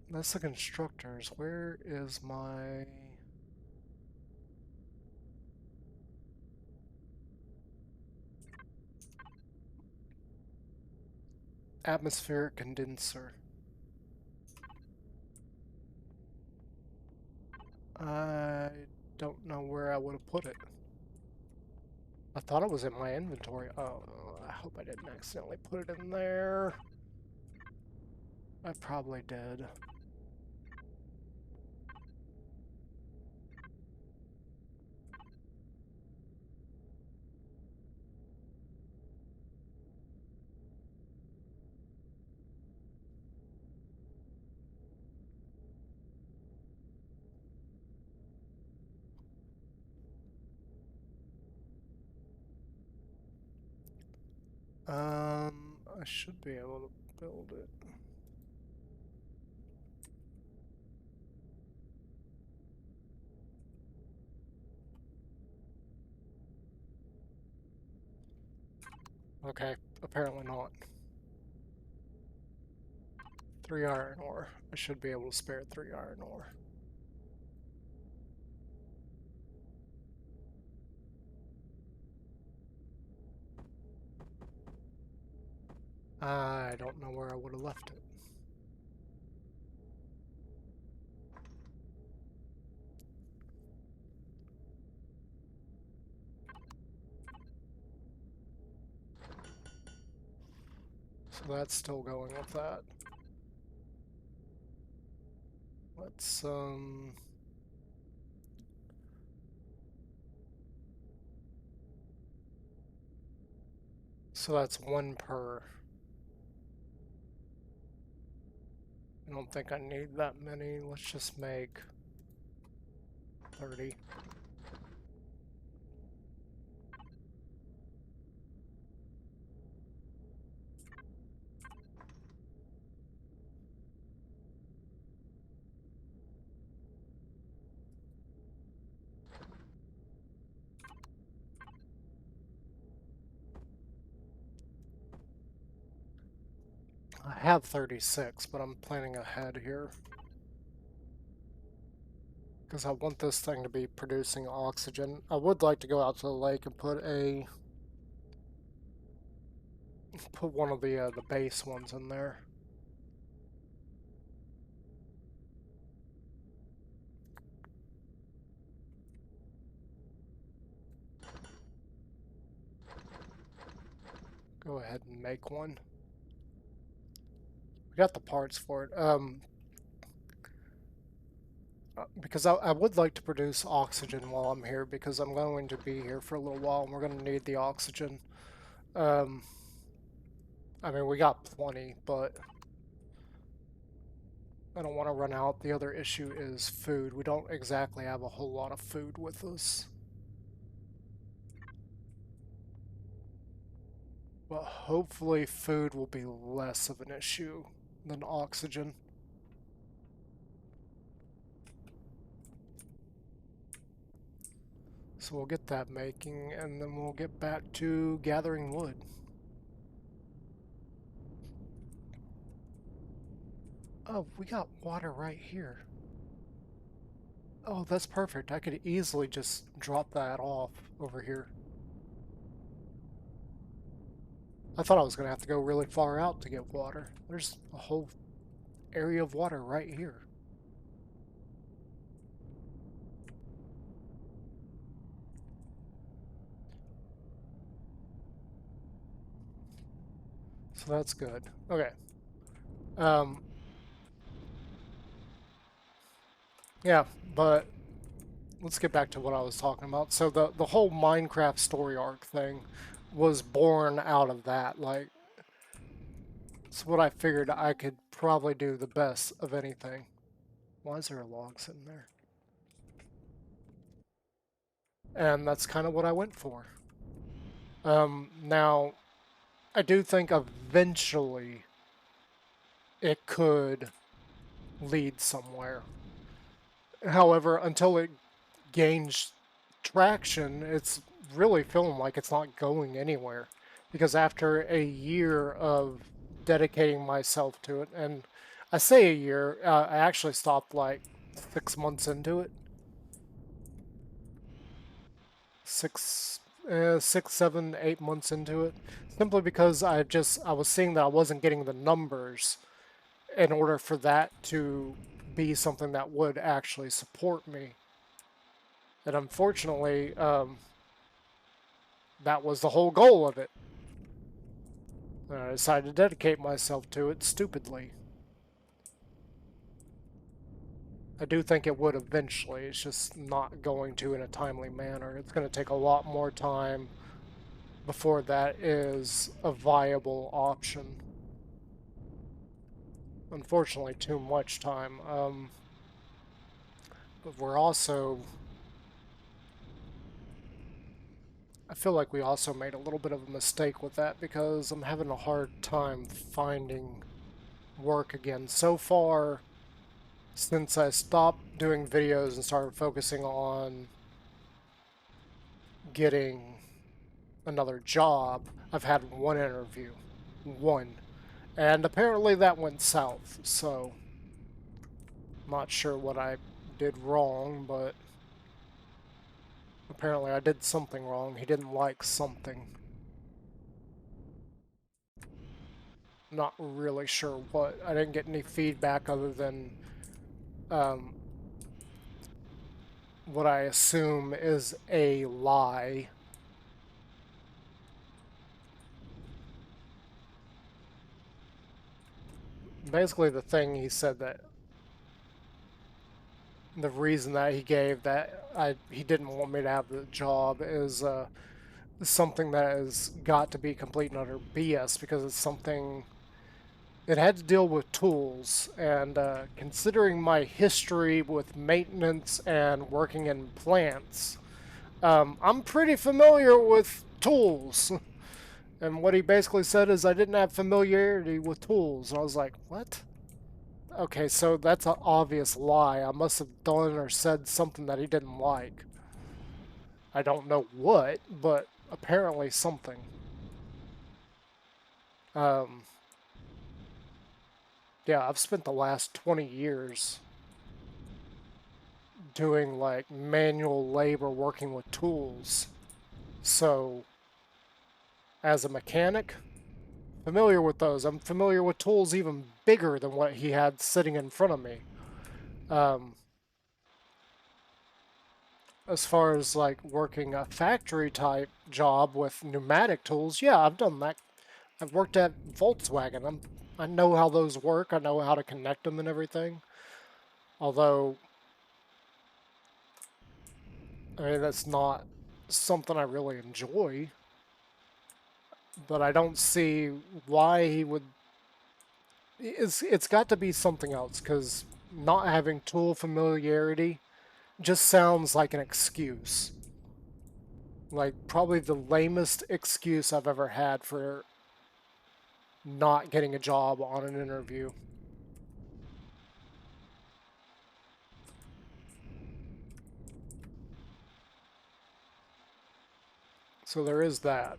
That's the constructors. Where is my... atmospheric condenser? I don't know where I would have put it. I thought it was in my inventory. Oh, I hope I didn't accidentally put it in there. I probably did. I should be able to build it. Okay, apparently not. 3 iron ore. I should be able to spare 3 iron ore. I don't know where I would have left it. So that's still going with that. Let's, so that's 1 per. I don't think I need that many. Let's just make 30. I have 36, but I'm planning ahead here. Because I want this thing to be producing oxygen. I would like to go out to the lake and put one of the base ones in there. Go ahead and make one. We got the parts for it. Because I would like to produce oxygen while I'm here, because I'm going to be here for a little while and we're going to need the oxygen. Um, I mean, we got plenty, but I don't want to run out. The other issue is food. We don't exactly have a whole lot of food with us. But hopefully food will be less of an issue than oxygen. So we'll get that making, and then we'll get back to gathering wood. Oh, we got water right here. Oh, that's perfect. I could easily just drop that off over here. I thought I was going to have to go really far out to get water. There's a whole area of water right here. So that's good. Okay. Um, yeah, but let's get back to what I was talking about. So the whole Minecraft story arc thing was born out of that. Like, it's what I figured I could probably do the best of anything. Why is there a log sitting there? And that's kind of what I went for. Now, I do think eventually it could lead somewhere. However, until it gains traction, it's really feeling like it's not going anywhere. Because after a year of dedicating myself to it, and I say a year, I actually stopped like 6 months into it. 7, 8 months into it, simply because I was seeing that I wasn't getting the numbers in order for that to be something that would actually support me. And unfortunately, that was the whole goal of it. And I decided to dedicate myself to it stupidly. I do think it would eventually. It's just not going to in a timely manner. It's going to take a lot more time before that is a viable option. Unfortunately, too much time. But we're also... I feel like we also made a little bit of a mistake with that because I'm having a hard time finding work again. So far, since I stopped doing videos and started focusing on getting another job, I've had one interview. One. And apparently that went south, so I'm not sure what I did wrong, but apparently I did something wrong. He didn't like something. Not really sure what. I didn't get any feedback other than um, what I assume is a lie. Basically, the thing he said that the reason that he gave that he didn't want me to have the job is something that has got to be complete and utter BS because it's something it had to deal with tools, and considering my history with maintenance and working in plants, I'm pretty familiar with tools. And what he basically said is I didn't have familiarity with tools. And I was like, what? Okay, so that's an obvious lie. I must have done or said something that he didn't like. I don't know what, but apparently something. Um, yeah, I've spent the last 20 years doing like manual labor working with tools. So, as a mechanic, familiar with those. I'm familiar with tools even bigger than what he had sitting in front of me. Um, as far as like working a factory type job with pneumatic tools, yeah, I've done that. I've worked at Volkswagen. I know how those work. I know how to connect them and everything. Although, I mean, that's not something I really enjoy. But I don't see why he would. It's got to be something else because not having tool familiarity just sounds like an excuse. Like probably the lamest excuse I've ever had for not getting a job on an interview. So there is that.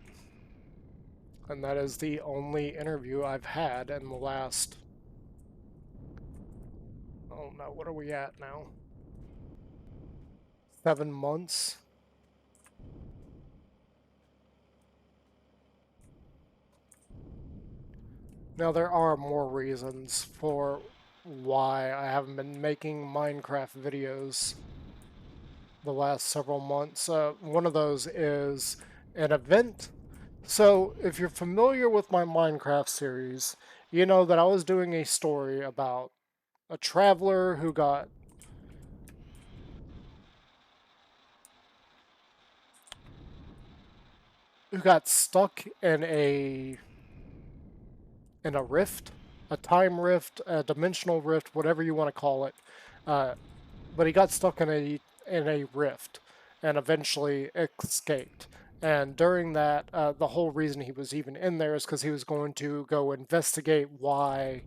And that is the only interview I've had in the last... Oh no, what are we at now? 7 months. Now, there are more reasons for why I haven't been making Minecraft videos the last several months. One of those is an event. So, if you're familiar with my Minecraft series, you know that I was doing a story about a traveler who got stuck in a rift, a time rift, a dimensional rift, whatever you want to call it. Uh, but he got stuck in a rift and eventually escaped. And during that, the whole reason he was even in there is because he was going to go investigate why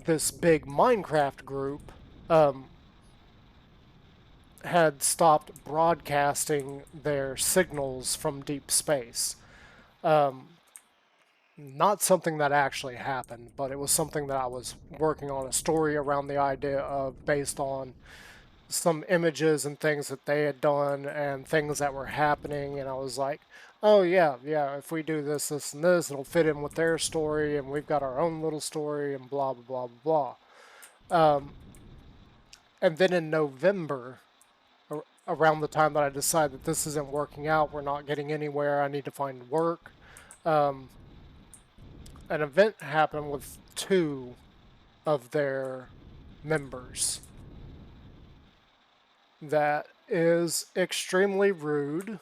this big Minecraft group had stopped broadcasting their signals from deep space. Not something that actually happened, but it was something that I was working on a story around the idea of based on some images and things that they had done and things that were happening. And I was like, oh, yeah, yeah, if we do this, this, and this, it'll fit in with their story, and we've got our own little story, and blah, blah, blah, blah. And then in November, around the time that I decide that this isn't working out, we're not getting anywhere, I need to find work, an event happened with two of their members that is extremely rude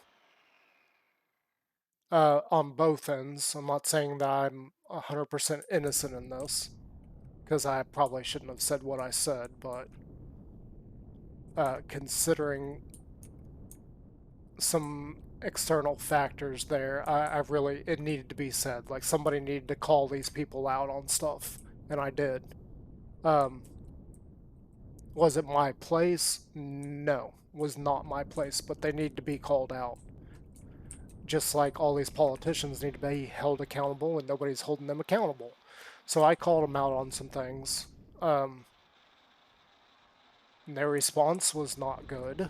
on both ends. I'm not saying that I'm 100% innocent in this, because I probably shouldn't have said what I said, but considering some external factors there, I really, it needed to be said. Like, somebody needed to call these people out on stuff, and I did. Was it my place? No, was not my place, but they need to be called out. Just like all these politicians need to be held accountable, and nobody's holding them accountable. So I called them out on some things. Their response was not good.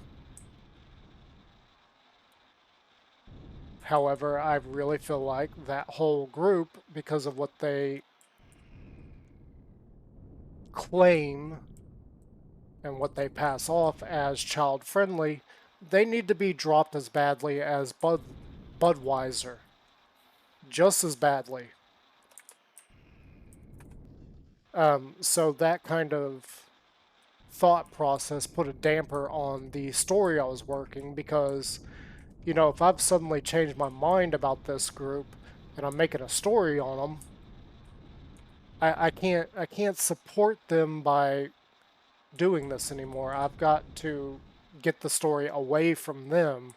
However, I really feel like that whole group, because of what they claim and what they pass off as child friendly, they need to be dropped as badly as Budweiser. Just as badly. So that kind of thought process put a damper on the story I was working because, if I've suddenly changed my mind about this group and I'm making a story on them, I can't support them by doing this anymore. I've got to get the story away from them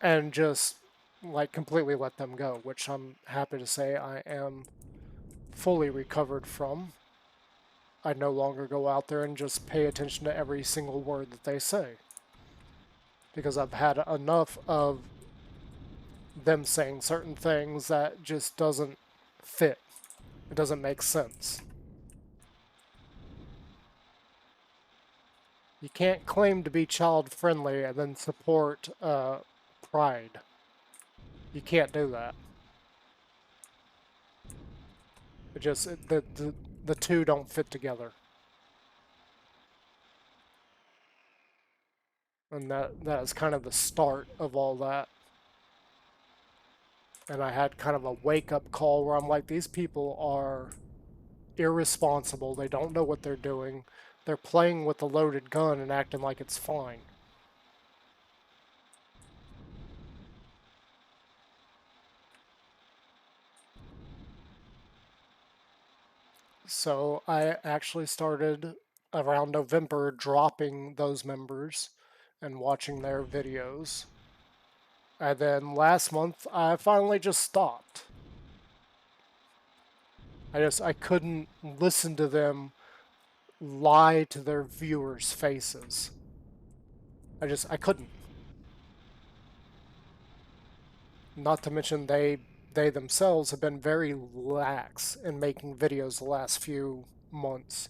and just like completely let them go, which I'm happy to say I am fully recovered from. I no longer go out there and just pay attention to every single word that they say, because I've had enough of them saying certain things that just doesn't fit. It doesn't make sense. You can't claim to be child friendly and then support pride. You can't do that. The two don't fit together. And that is kind of the start of all that. And I had kind of a wake-up call where I'm like, these people are irresponsible. They don't know what they're doing. They're playing with a loaded gun and acting like it's fine. So I actually started around November dropping those members and watching their videos. And then last month, I finally just stopped. I couldn't listen to them lie to their viewers' faces. I couldn't. Not to mention they themselves have been very lax in making videos the last few months.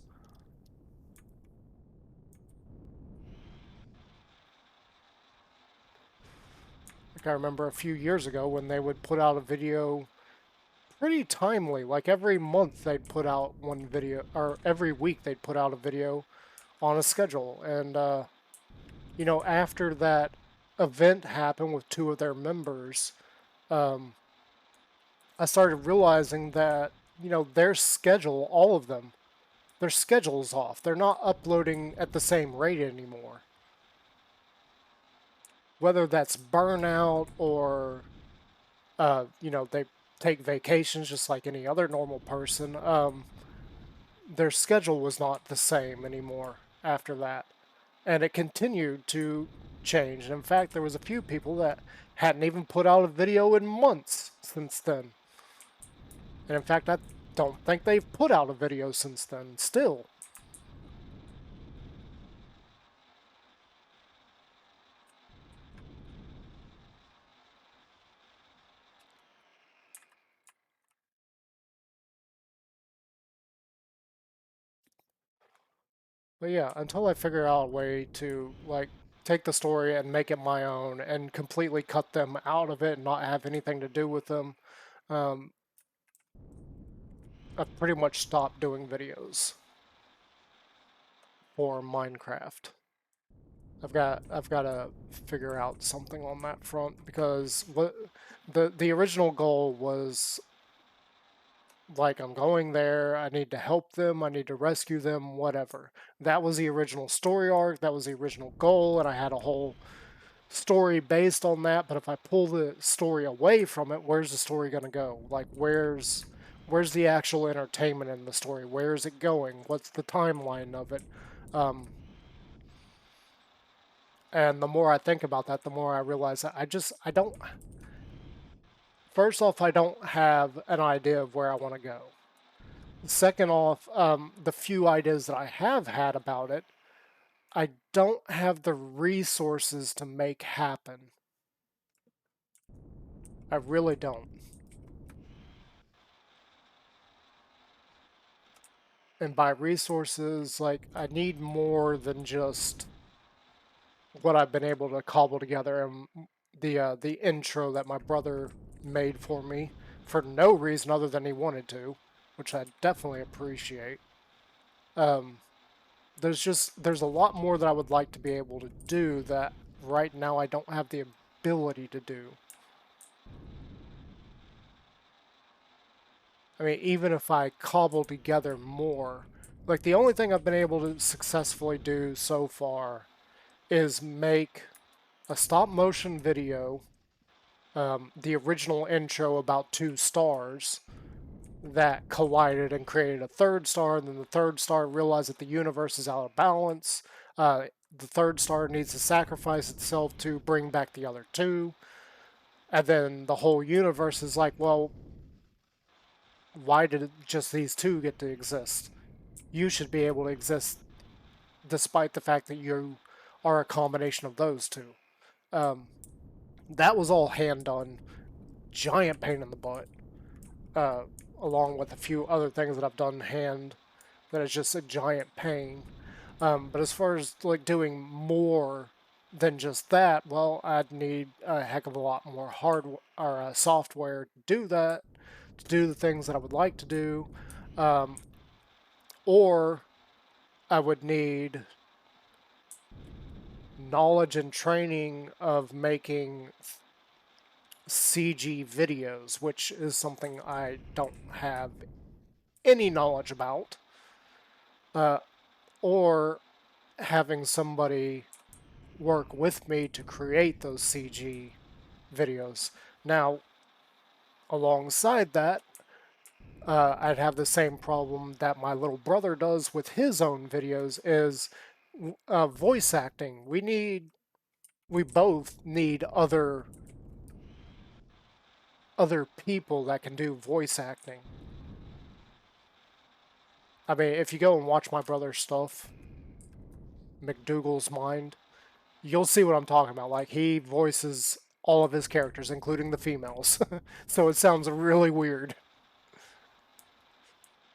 Like I remember a few years ago when they would put out a video pretty timely. Like every month they'd put out one video, or every week they'd put out a video on a schedule. And, you know, after that event happened with two of their members, um, I started realizing that, you know, their schedule, all of them, their schedule's off. They're not uploading at the same rate anymore. Whether that's burnout or, you know, they take vacations just like any other normal person, their schedule was not the same anymore after that. And it continued to change. And in fact, there was a few people that hadn't even put out a video in months since then. And in fact, I don't think they've put out a video since then, still. But yeah, until I figure out a way to, like, take the story and make it my own and completely cut them out of it and not have anything to do with them, um, I've pretty much stopped doing videos for Minecraft. I've got to figure out something on that front because what the original goal was, like, I'm going there, I need to help them, I need to rescue them, whatever. That was the original story arc, that was the original goal, and I had a whole story based on that. But if I pull the story away from it, where's the story going to go? Like, where's the actual entertainment in the story? Where is it going? What's the timeline of it? Um, and the more I think about that, the more I realize that I don't. First off, I don't have an idea of where I want to go. Second off, the few ideas that I have had about it, I don't have the resources to make happen. I really don't. And by resources, like, I need more than just what I've been able to cobble together and the intro that my brother made for me for no reason other than he wanted to, which I definitely appreciate. Um, there's a lot more that I would like to be able to do that right now I don't have the ability to do. I mean, even if I cobble together more, like, the only thing I've been able to successfully do so far is make a stop motion video, the original intro about two stars that collided and created a third star, and then the third star realized that the universe is out of balance. The third star needs to sacrifice itself to bring back the other two. And then the whole universe is like, well, why did just these two get to exist? You should be able to exist despite the fact that you are a combination of those two. Um, that was all hand done. Giant pain in the butt. Uh, Along with a few other things that I've done hand that is just a giant pain. But as far as, like, doing more than just that, well, I'd need a heck of a lot more hardware or software to do that, to do the things that I would like to do, or I would need knowledge and training of making CG videos, which is something I don't have any knowledge about, or having somebody work with me to create those CG videos. Now, alongside that, I'd have the same problem that my little brother does with his own videos is voice acting. We both need other people that can do voice acting. I mean, if you go and watch my brother's stuff, McDougal's Mind, you'll see what I'm talking about. Like, he voices all of his characters, including the females. So it sounds really weird.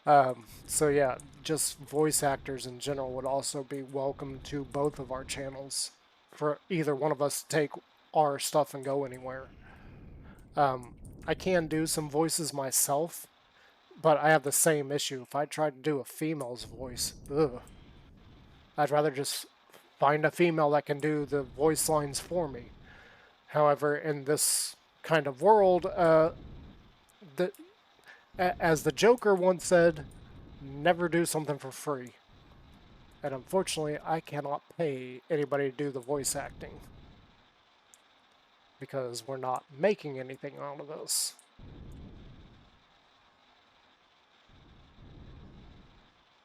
So yeah, just voice actors in general would also be welcome to both of our channels for either one of us to take our stuff and go anywhere. Um, I can do some voices myself, but I have the same issue. If I try to do a female's voice, ugh, I'd rather just find a female that can do the voice lines for me. However, in this kind of world, the, as the Joker once said, never do something for free. And unfortunately, I cannot pay anybody to do the voice acting because we're not making anything out of this.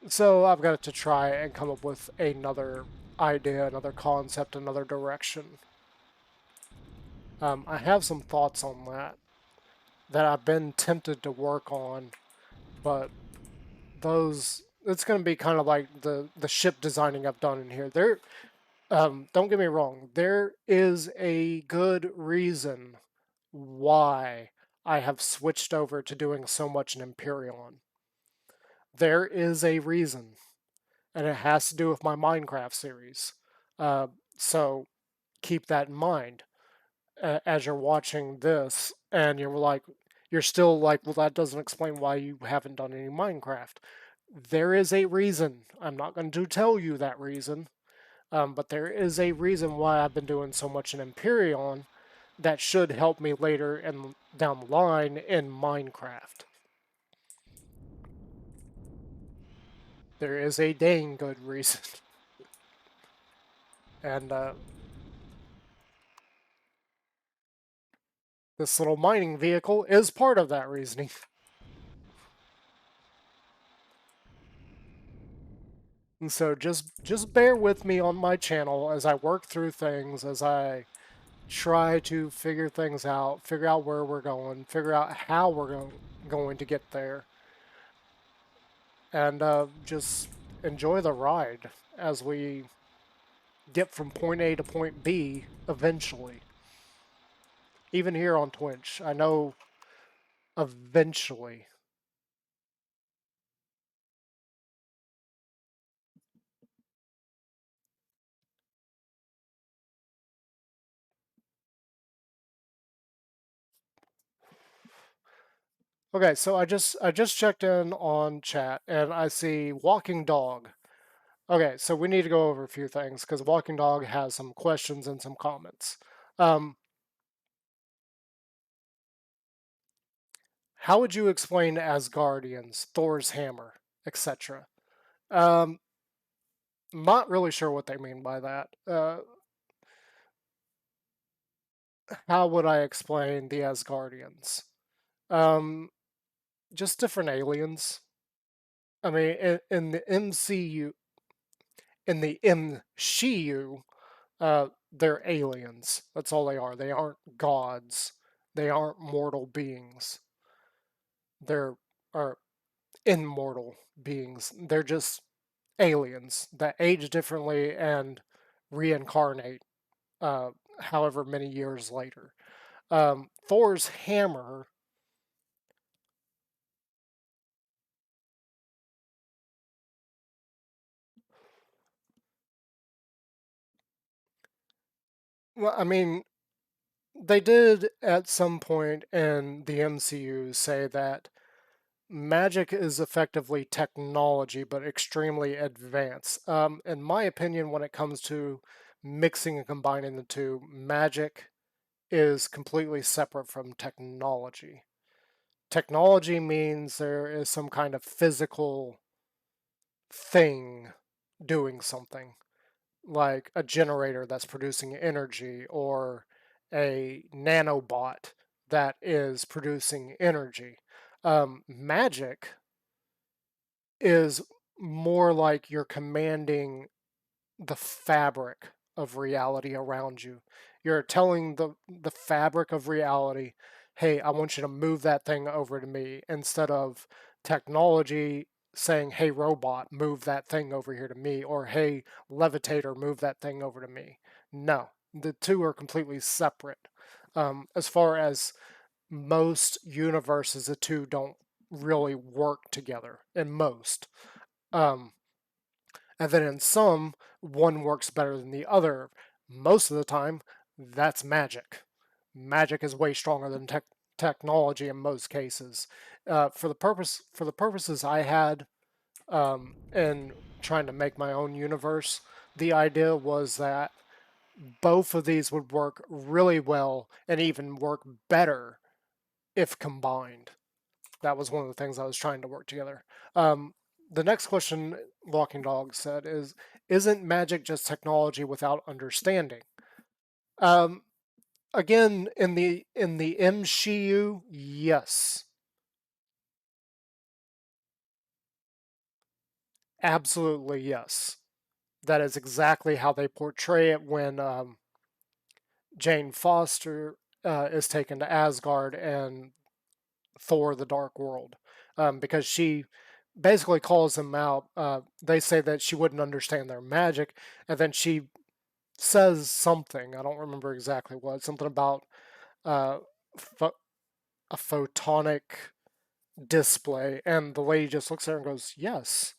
So I've got to try and come up with another idea, another concept, another direction. I have some thoughts on that I've been tempted to work on, but those it's going to be kind of like the ship designing I've done in here. Don't get me wrong, there is a good reason why I have switched over to doing so much in Empyrion. There is a reason, and it has to do with my Minecraft series. Uh, so keep that in mind as you're watching this, and you're still like, well, that doesn't explain why you haven't done any Minecraft. There is a reason. I'm not going to tell you that reason, but there is a reason why I've been doing so much in Empyreon that should help me later and down the line in Minecraft. There is a dang good reason. And this little mining vehicle is part of that reasoning. And so just bear with me on my channel as I work through things, as I try to figure things out, figure out where we're going, figure out how we're going to get there, and just enjoy the ride as we get from point A to point B eventually. Even here on Twitch, I know eventually. Okay, so I just checked in on chat and I see Walking Dog. Okay, so we need to go over a few things because Walking Dog has some questions and some comments. How would you explain Asgardians, Thor's hammer, etc.? Um, not really sure what they mean by that. How would I explain the Asgardians? Um, just different aliens. I mean, in the MCU, in the MCU, they're aliens. That's all they are. They aren't gods. They aren't mortal beings. They're are immortal beings. They're just aliens that age differently and reincarnate uh, however many years later. Thor's hammer. Well, I mean, they did at some point in the MCU say that magic is effectively technology, but extremely advanced. In my opinion, when it comes to mixing and combining the two, magic is completely separate from technology. Technology means there is some kind of physical thing doing something, like a generator that's producing energy or a nanobot that is producing energy. Magic is more like you're commanding the fabric of reality around you. You're telling the fabric of reality, hey, I want you to move that thing over to me, instead of technology saying, hey, robot, move that thing over here to me, or hey, levitator, move that thing over to me. No, the two are completely separate. As far as most universes, the two don't really work together in most. Um, and then in some, one works better than the other. Most of the time, That's magic. Magic is way stronger than technology in most cases. For the purposes I had in trying to make my own universe, the idea was that both of these would work really well and even work better if combined. That was one of the things I was trying to work together. Um, the next question Walking Dog said is, isn't magic just technology without understanding? Um, Again, in the MCU, yes, absolutely yes. That is exactly how they portray it when Jane Foster is taken to Asgard and Thor: The Dark World, because she basically calls them out. They say that she wouldn't understand their magic, and then she says something. I don't remember exactly what. Something about uh, pho- a photonic display, and the lady just looks at her and goes, "Yes,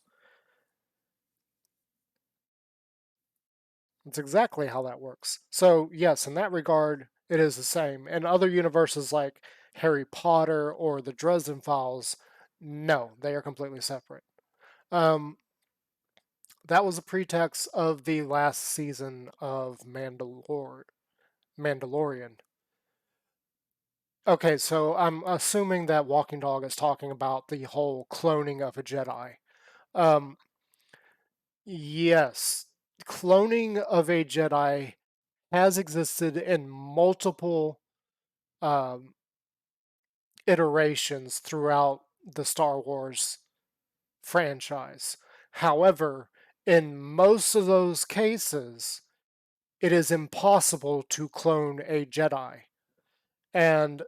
that's exactly how that works." So yes, in that regard, it is the same. In other universes like Harry Potter or the Dresden Files, no, they are completely separate. Um, that was a pretext of the last season of Mandalorian. Okay, so I'm assuming that Walking Dog is talking about the whole cloning of a Jedi. Um, yes, cloning of a Jedi has existed in multiple um, iterations throughout the Star Wars franchise. However, in most of those cases, it is impossible to clone a Jedi. And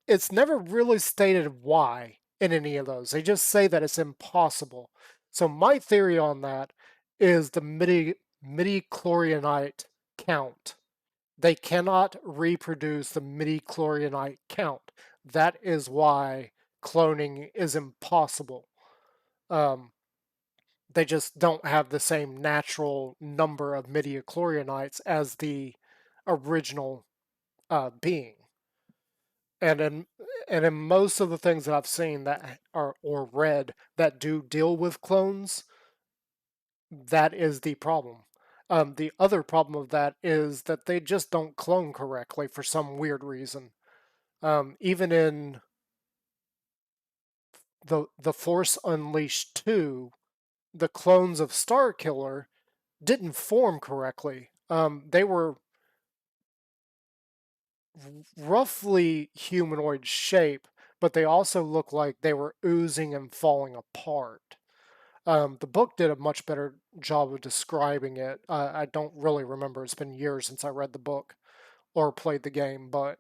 it's never really stated why in any of those. They just say that it's impossible. So my theory on that is the midi chlorionite count. They cannot reproduce the midi chlorionite count. That is why cloning is impossible. Um, they just don't have the same natural number of midi chlorionites as the original being. And in most of the things that I've seen that are or read that do deal with clones, that is the problem. The other problem of that is that they just don't clone correctly for some weird reason. Even in the Force Unleashed 2, the clones of Starkiller didn't form correctly. They were roughly humanoid shape, but they also looked like they were oozing and falling apart. The book did a much better job of describing it. I don't really remember. It's been years since I read the book or played the game, but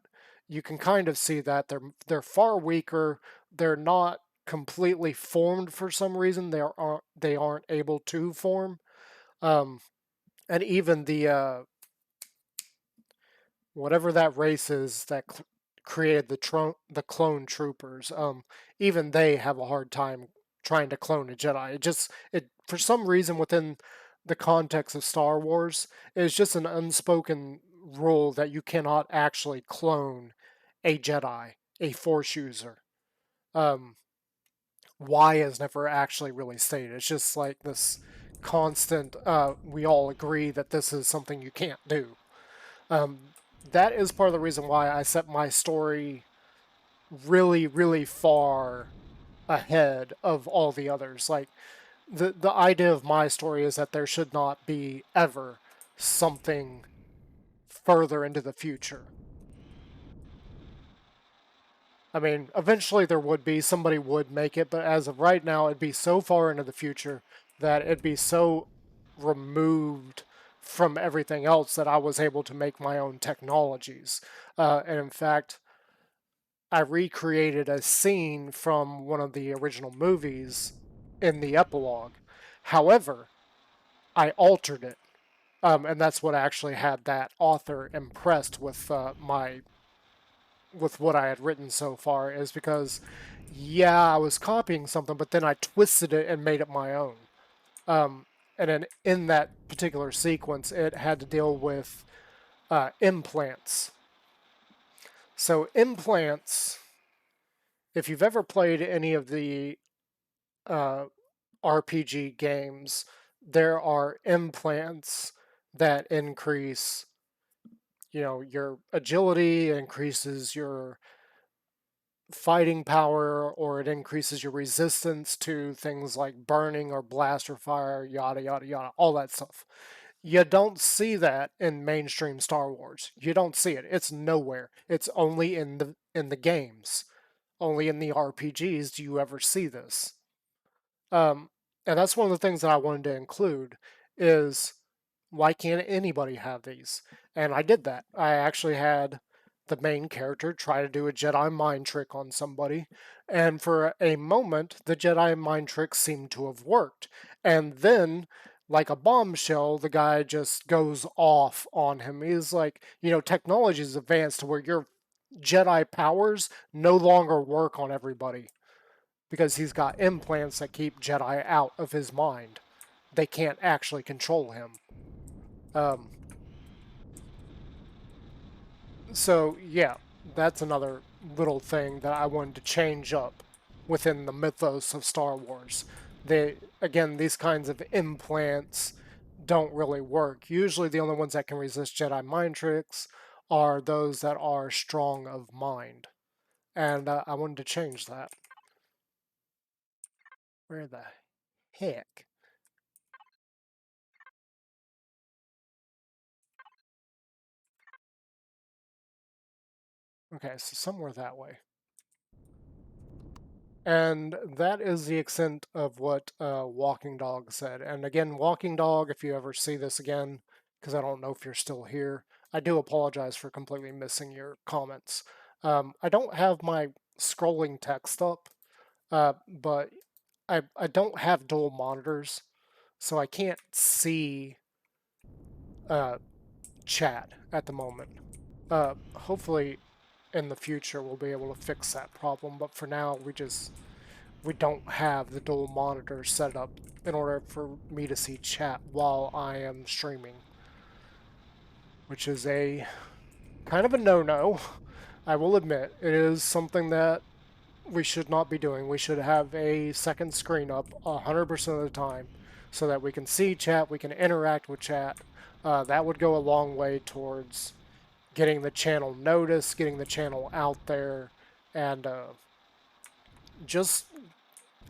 you can kind of see that they're far weaker. They're not completely formed for some reason. They aren't able to form. Um, and even the whatever that race is that created the clone troopers, even they have a hard time trying to clone a Jedi. It for some reason within the context of Star Wars is just an unspoken rule that you cannot actually clone a Jedi, a Force user. Um, why is never actually really stated. It's just like this constant. We all agree that this is something you can't do. Um, that is part of the reason why I set my story really, really far ahead of all the others. Like the idea of my story is that there should not be ever something further into the future. I mean, eventually there would be, somebody would make it, but as of right now, it'd be so far into the future that it'd be so removed from everything else that I was able to make my own technologies. And in fact, I recreated a scene from one of the original movies in the epilogue. However, I altered it. And that's what actually had that author impressed with what I had written so far, is because yeah, I was copying something, but then I twisted it and made it my own. Um, and then in that particular sequence, it had to deal with Implants. So implants, if you've ever played any of the uh, RPG games, there are implants that increase, your agility, increases your fighting power, or it increases your resistance to things like burning or blast or fire, yada yada yada, all that stuff. You don't see that in mainstream Star Wars. You don't see it. It's nowhere. It's only in the games. Only in the RPGs do you ever see this. Um, and that's one of the things that I wanted to include is why can't anybody have these? And I did that. I actually had the main character try to do a Jedi mind trick on somebody, and for a moment, the Jedi mind trick seemed to have worked. And then, like a bombshell, the guy just goes off on him. He's like, technology is advanced to where your Jedi powers no longer work on everybody because he's got implants that keep Jedi out of his mind. They can't actually control him. Um, so, yeah, that's another little thing that I wanted to change up within the mythos of Star Wars. Again, these kinds of implants don't really work. Usually, the only ones that can resist Jedi mind tricks are those that are strong of mind. And I wanted to change that. Where the heck? Okay, so somewhere that way. And that is the extent of what Walking Dog said. And again, Walking Dog, if you ever see this again, because I don't know if you're still here, I do apologize for completely missing your comments. I don't have my scrolling text up, but I don't have dual monitors, so I can't see uh, chat at the moment. Hopefully, in the future, we'll be able to fix that problem, but for now, we don't have the dual monitor set up in order for me to see chat while I am streaming, which is a kind of a no-no. I will admit, it is something that we should not be doing. We should have a second screen up 100% of the time so that we can see chat, we can interact with chat. That would go a long way towards getting the channel noticed, getting the channel out there, and just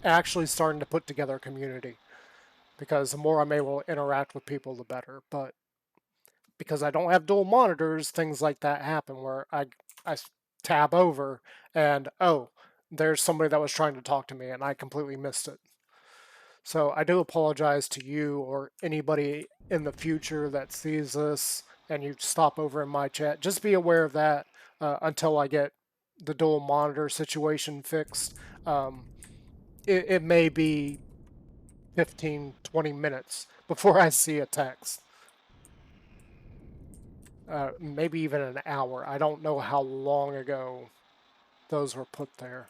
actually starting to put together a community. Because the more I'm able to interact with people, the better. But because I don't have dual monitors, things like that happen where I tab over and, oh, there's somebody that was trying to talk to me and I completely missed it. So I do apologize to you or anybody in the future that sees this and you stop over in my chat. Just be aware of that until I get the dual monitor situation fixed. Um, it may be 15, 20 minutes before I see a text. Maybe even an hour. I don't know how long ago those were put there.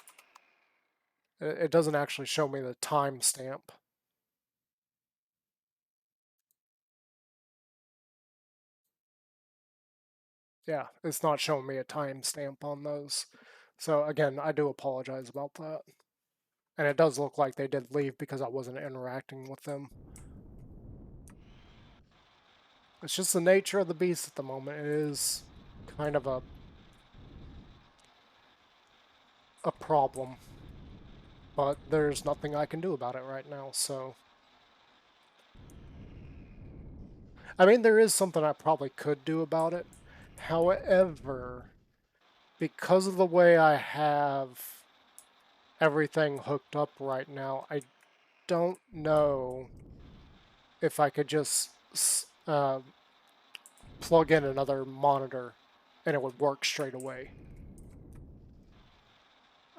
It doesn't actually show me the timestamp. Yeah, it's not showing me a timestamp on those. So again, I do apologize about that. And it does look like they did leave because I wasn't interacting with them. It's just the nature of the beast at the moment. It is kind of a problem. But there's nothing I can do about it right now, so... I mean, there is something I probably could do about it. However, because of the way I have everything hooked up right now, I don't know if I could just plug in another monitor and it would work straight away.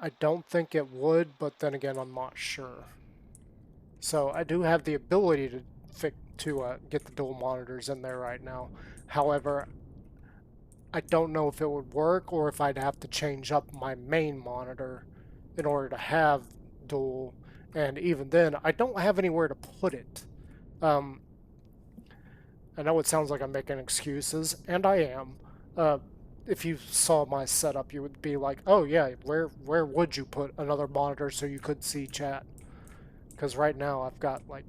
I don't think it would, but then again, I'm not sure. So I do have the ability to get the dual monitors in there right now. However, I don't know if it would work or if I'd have to change up my main monitor in order to have dual. And even then, I don't have anywhere to put it. Um, I know it sounds like I'm making excuses, and I am. Uh, if you saw my setup, you would be like, "Oh yeah, where would you put another monitor so you could see chat?" Because right now I've got like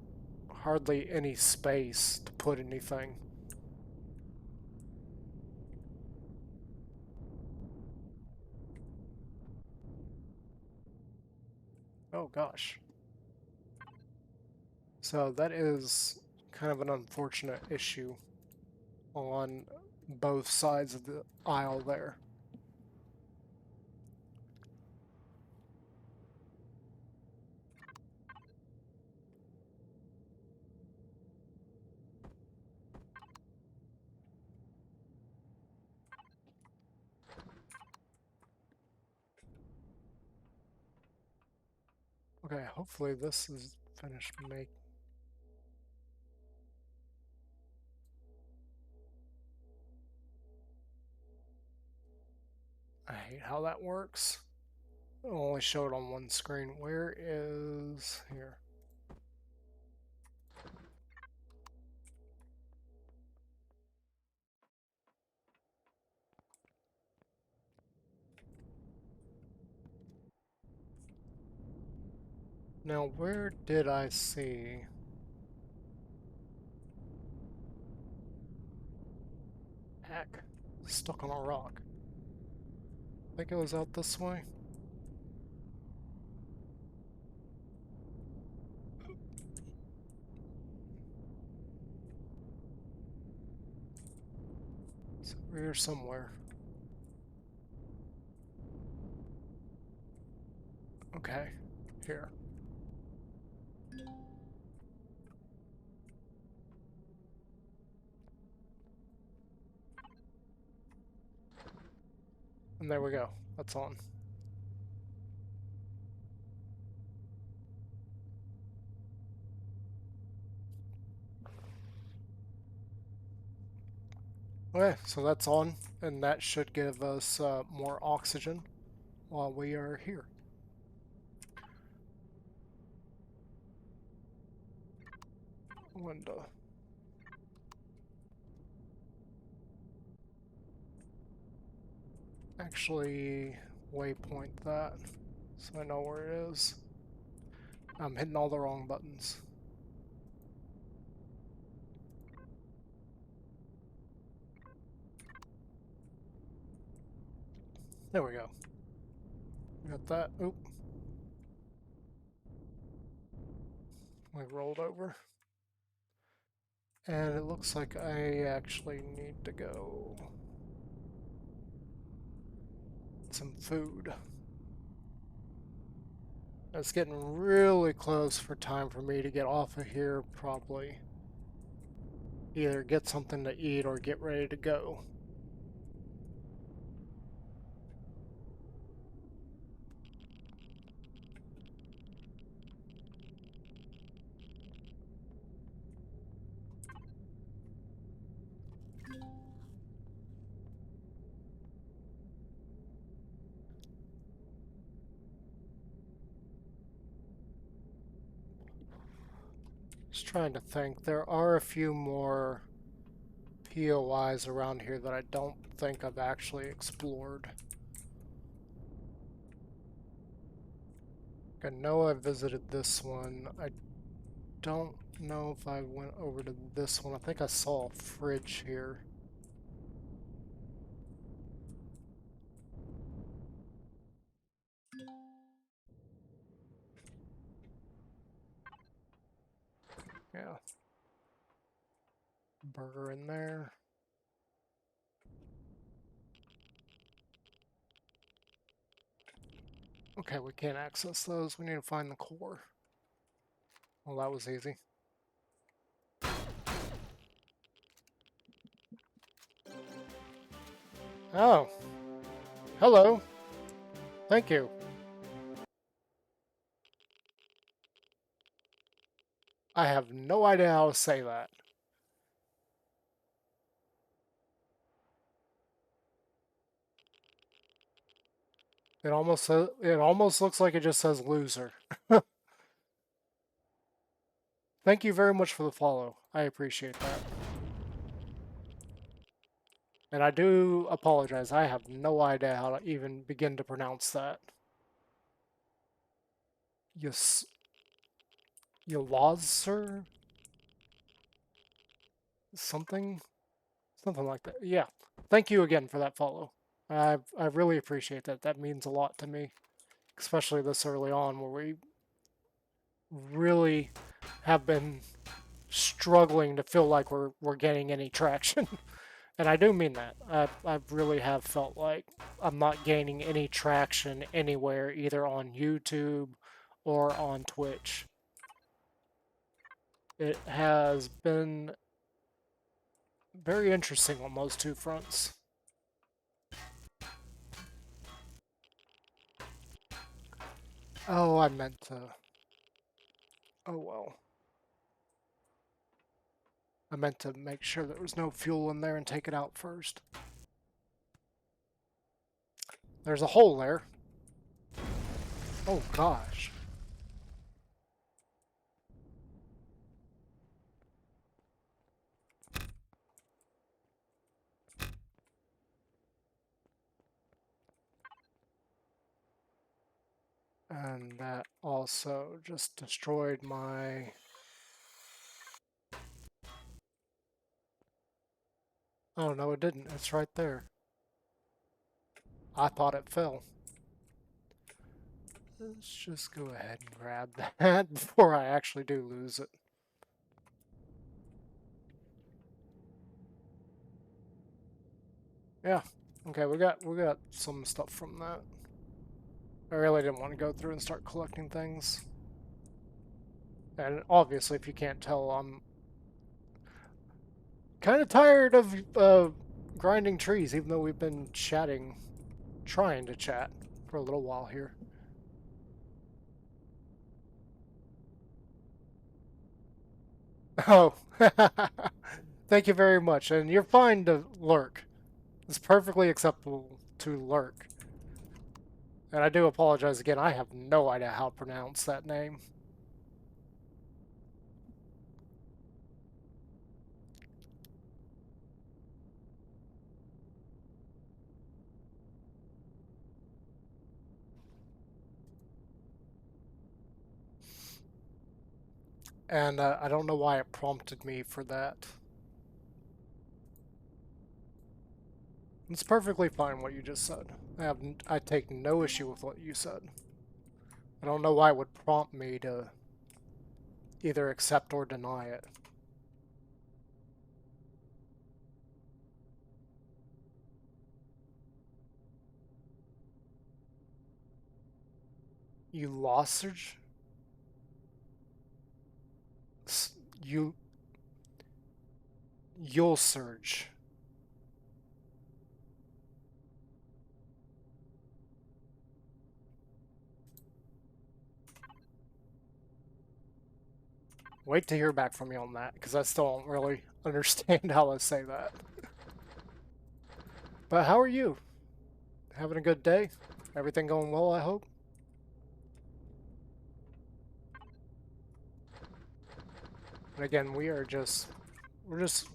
hardly any space to put anything. Oh gosh. So that is kind of an unfortunate issue on both sides of the aisle there. Okay, hopefully this is finished make. I hate how that works. It'll only show it on one screen. Where is here? Now where did I see? Heck, stuck on a rock. I think it was out this way. It's over here somewhere. Okay, here. And there we go. That's on. Okay, so that's on, and that should give us more oxygen while we are here. Window. Actually, waypoint that so I know where it is. I'm hitting all the wrong buttons. There we go. Got that. Oop. We rolled over. And it looks like I actually need to go get some food. It's getting really close for time for me to get off of here, probably. Either get something to eat or get ready to go. Just trying to think. There are a few more POIs around here that I don't think I've actually explored. I know I visited this one. I don't know if I went over to this one. I think I saw a fridge here. Yeah. Burger in there. Okay, we can't access those. We need to find the core. Well, that was easy. Oh. Hello. Thank you. I have no idea how to say that. It almost looks like it just says loser. Thank you very much for the follow. I appreciate that. And I do apologize. I have no idea how to even begin to pronounce that. Yes, Yalazur? Something? Something like that. Yeah. Thank you again for that follow. I really appreciate that. That means a lot to me, especially this early on where we really have been struggling to feel like we're getting any traction. And I do mean that. I really have felt like I'm not gaining any traction anywhere, either on YouTube or on Twitch. It has been very interesting on those two fronts. Oh, I meant to... Oh well. I meant to make sure there was no fuel in there and take it out first. There's a hole there. Oh gosh. And that also just destroyed my... Oh no, it didn't. It's right there. I thought it fell. Let's just go ahead and grab that before I actually do lose it. Yeah. Okay, we got some stuff from that. I really didn't want to go through and start collecting things. And obviously, if you can't tell, I'm kind of tired of grinding trees, even though we've been chatting, trying to chat for a little while here. Oh, thank you very much. And you're fine to lurk. It's perfectly acceptable to lurk. And I do apologize again. I have no idea how to pronounce that name. And I don't know why it prompted me for that. It's perfectly fine what you just said. I take no issue with what you said. I don't know why it would prompt me to either accept or deny it. You lost Surge? You... You'll Surge. Wait to hear back from you on that, because I still don't really understand how to say that. But how are you? Having a good day? Everything going well, I hope? And again, we're just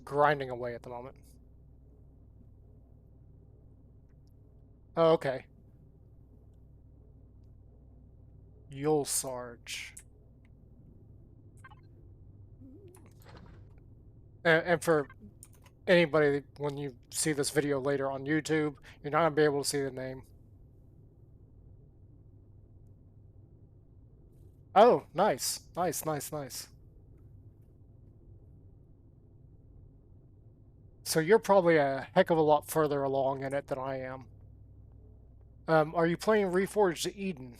grinding away at the moment. Oh, okay. You'll Sarge. And for anybody, when you see this video later on YouTube, you're not going to be able to see the name. Oh, nice. Nice, nice, nice. So you're probably a heck of a lot further along in it than I am. Are you playing Reforged Eden,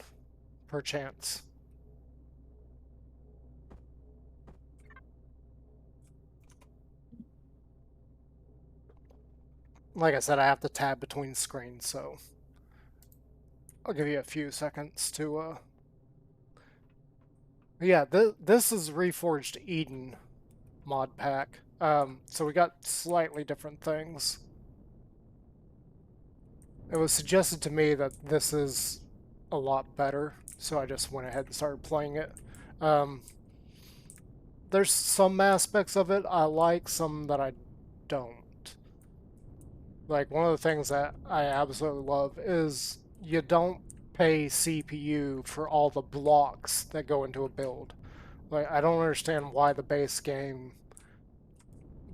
perchance? Like I said, I have to tab between screens, so I'll give you a few seconds to, Yeah, this is Reforged Eden mod pack. So we got slightly different things. It was suggested to me that this is a lot better, so I just went ahead and started playing it. There's some aspects of it I like, some that I don't. Like, one of the things that I absolutely love is you don't pay CPU for all the blocks that go into a build. Like, I don't understand why the base game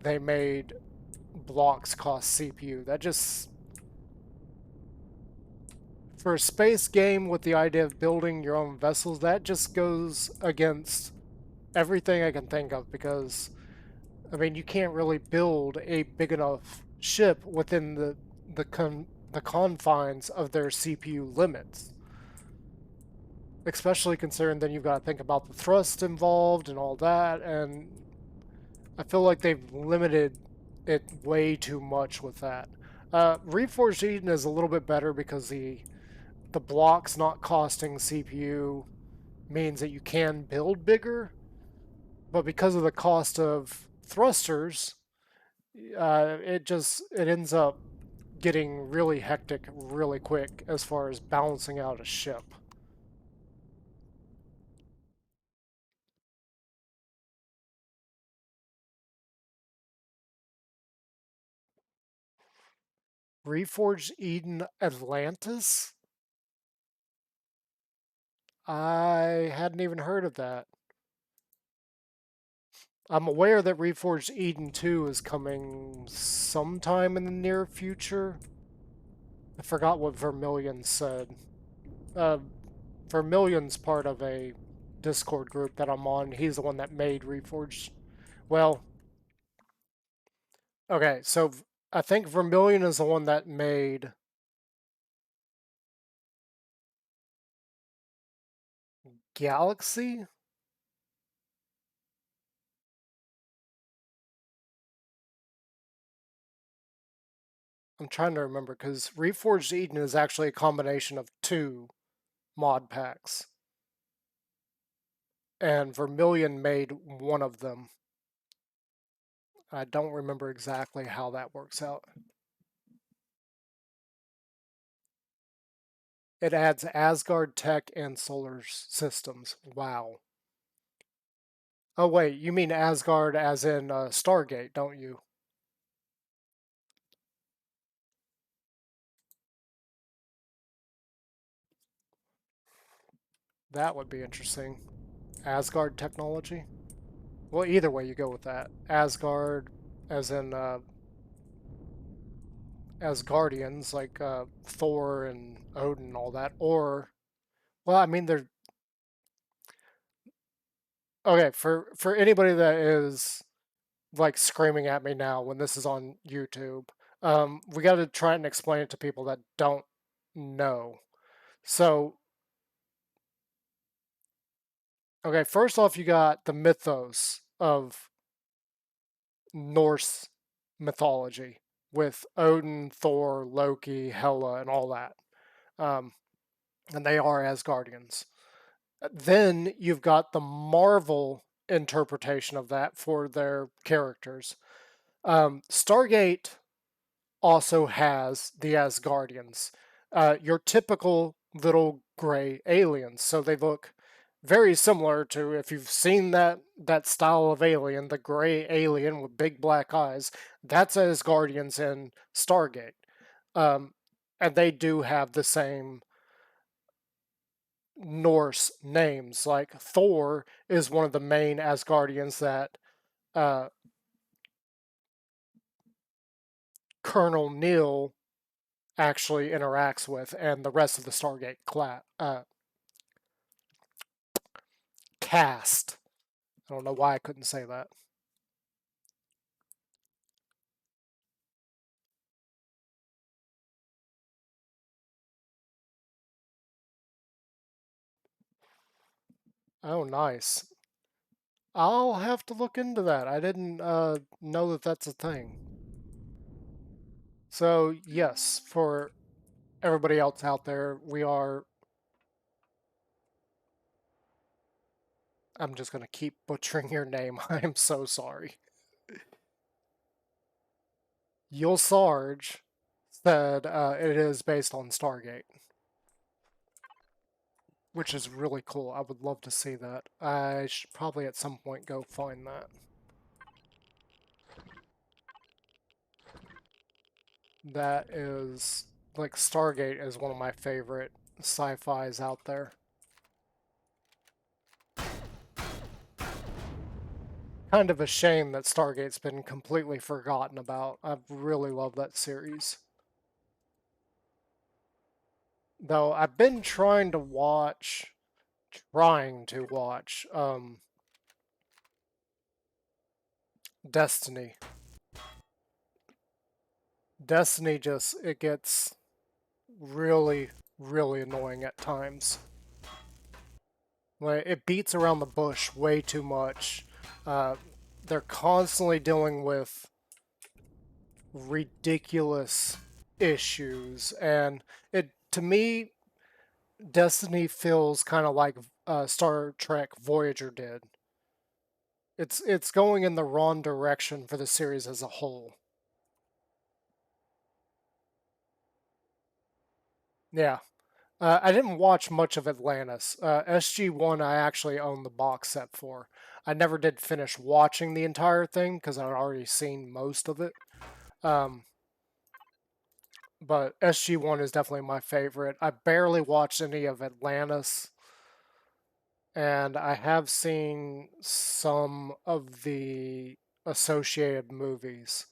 they made blocks cost CPU. That just, for a space game with the idea of building your own vessels, that just goes against everything I can think of, because I mean, you can't really build a big enough ship within the confines of their CPU limits. Especially considering then you've got to think about the thrust involved and all that, and I feel like they've limited it way too much with that. Reforged Eden is a little bit better because the blocks not costing CPU means that you can build bigger, but because of the cost of thrusters, it ends up getting really hectic really quick as far as balancing out a ship. Reforged Eden Atlantis? I hadn't even heard of that. I'm aware that Reforged Eden 2 is coming sometime in the near future. I forgot what Vermilion said. Uh, Vermilion's part of a Discord group that I'm on. He's the one that made Reforged. Well, okay, so I think Vermilion is the one that made Galaxy. I'm trying to remember because Reforged Eden is actually a combination of two mod packs, and Vermilion made one of them. I don't remember exactly how that works out. It adds Asgard tech and solar systems. Wow. Oh, wait, you mean Asgard as in Stargate, don't you? That would be interesting. Asgard technology? Well, either way you go with that. Asgard as in Asgardians, like Thor and Odin and all that, or, well, I mean, they're okay for anybody that is like screaming at me now when this is on YouTube. We got to try and explain it to people that don't know. So, okay, first off, you got the mythos of Norse mythology with Odin, Thor, Loki, Hela, and all that. Um, and they are Asgardians. Then you've got the Marvel interpretation of that for their characters. Stargate also has the Asgardians, your typical little gray aliens. So they look very similar to, if you've seen that style of alien, the gray alien with big black eyes. That's Asgardians in Stargate, um, and they do have the same Norse names. Like Thor is one of the main Asgardians that uh, Colonel Neil actually interacts with, and the rest of the Stargate cast. I don't know why I couldn't say that. Oh, nice. I'll have to look into that. I didn't know that that's a thing. So, yes, for everybody else out there, we are. I'm just going to keep butchering your name. I am so sorry. Yul Sarge said it is based on Stargate, which is really cool. I would love to see that. I should probably at some point go find that. that is like Stargate is one of my favorite sci-fis out there. Kind of a shame that Stargate's been completely forgotten about. I really love that series. Though I've been trying to watch Destiny. Destiny just, it gets really, really annoying at times. Like, it beats around the bush way too much. Uh, they're constantly dealing with ridiculous issues, and it, to me, Destiny feels kind of like Star Trek Voyager did. It's going in the wrong direction for the series as a whole. Yeah. I didn't watch much of Atlantis. SG-1 I actually own the box set for. I never did finish watching the entire thing because I'd already seen most of it. Um, but SG-1 is definitely my favorite. I barely watched any of Atlantis, and I have seen some of the associated movies.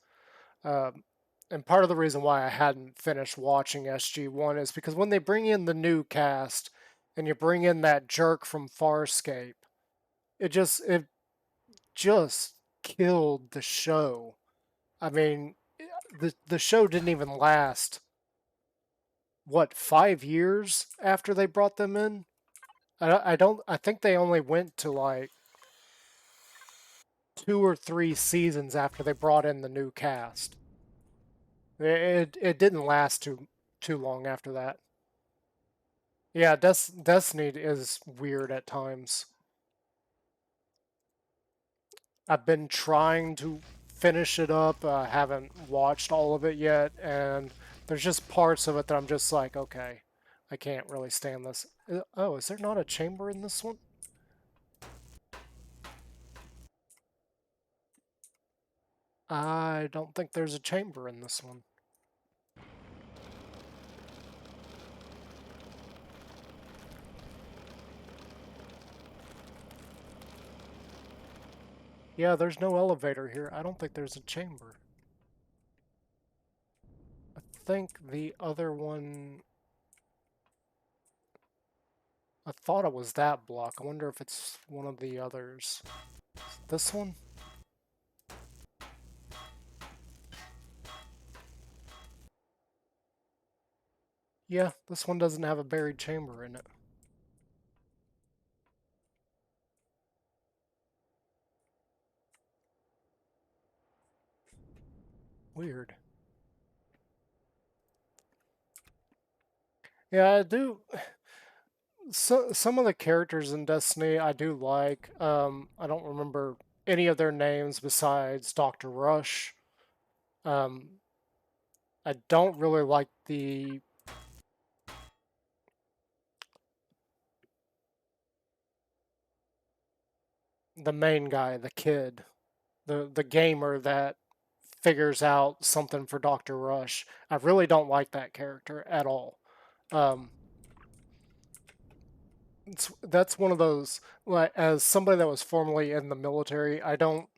Um, and part of the reason why I hadn't finished watching SG-1 is because when they bring in the new cast and you bring in that jerk from Farscape, it just killed the show. I mean, the show didn't even last what 5 years after they brought them in. I don't. I think they only went to like 2 or 3 seasons after they brought in the new cast. It didn't last too long after that. Yeah, Destiny is weird at times. I've been trying to finish it up. I haven't watched all of it yet, and there's just parts of it that I'm just like, okay, I can't really stand this. Oh, is there not a chamber in this one? I don't think there's a chamber in this one. Yeah, there's no elevator here. I don't think there's a chamber. I think the other one... I thought it was that block. I wonder if it's one of the others. This one? Yeah, this one doesn't have a buried chamber in it. Weird. Yeah, I do. So some of the characters in Destiny I do like. I don't remember any of their names besides Dr. Rush. Um, I don't really like the main guy, the kid, the gamer that figures out something for Dr. Rush. I really don't like that character at all. Um, that's one of those, like, as somebody that was formerly in the military, I don't.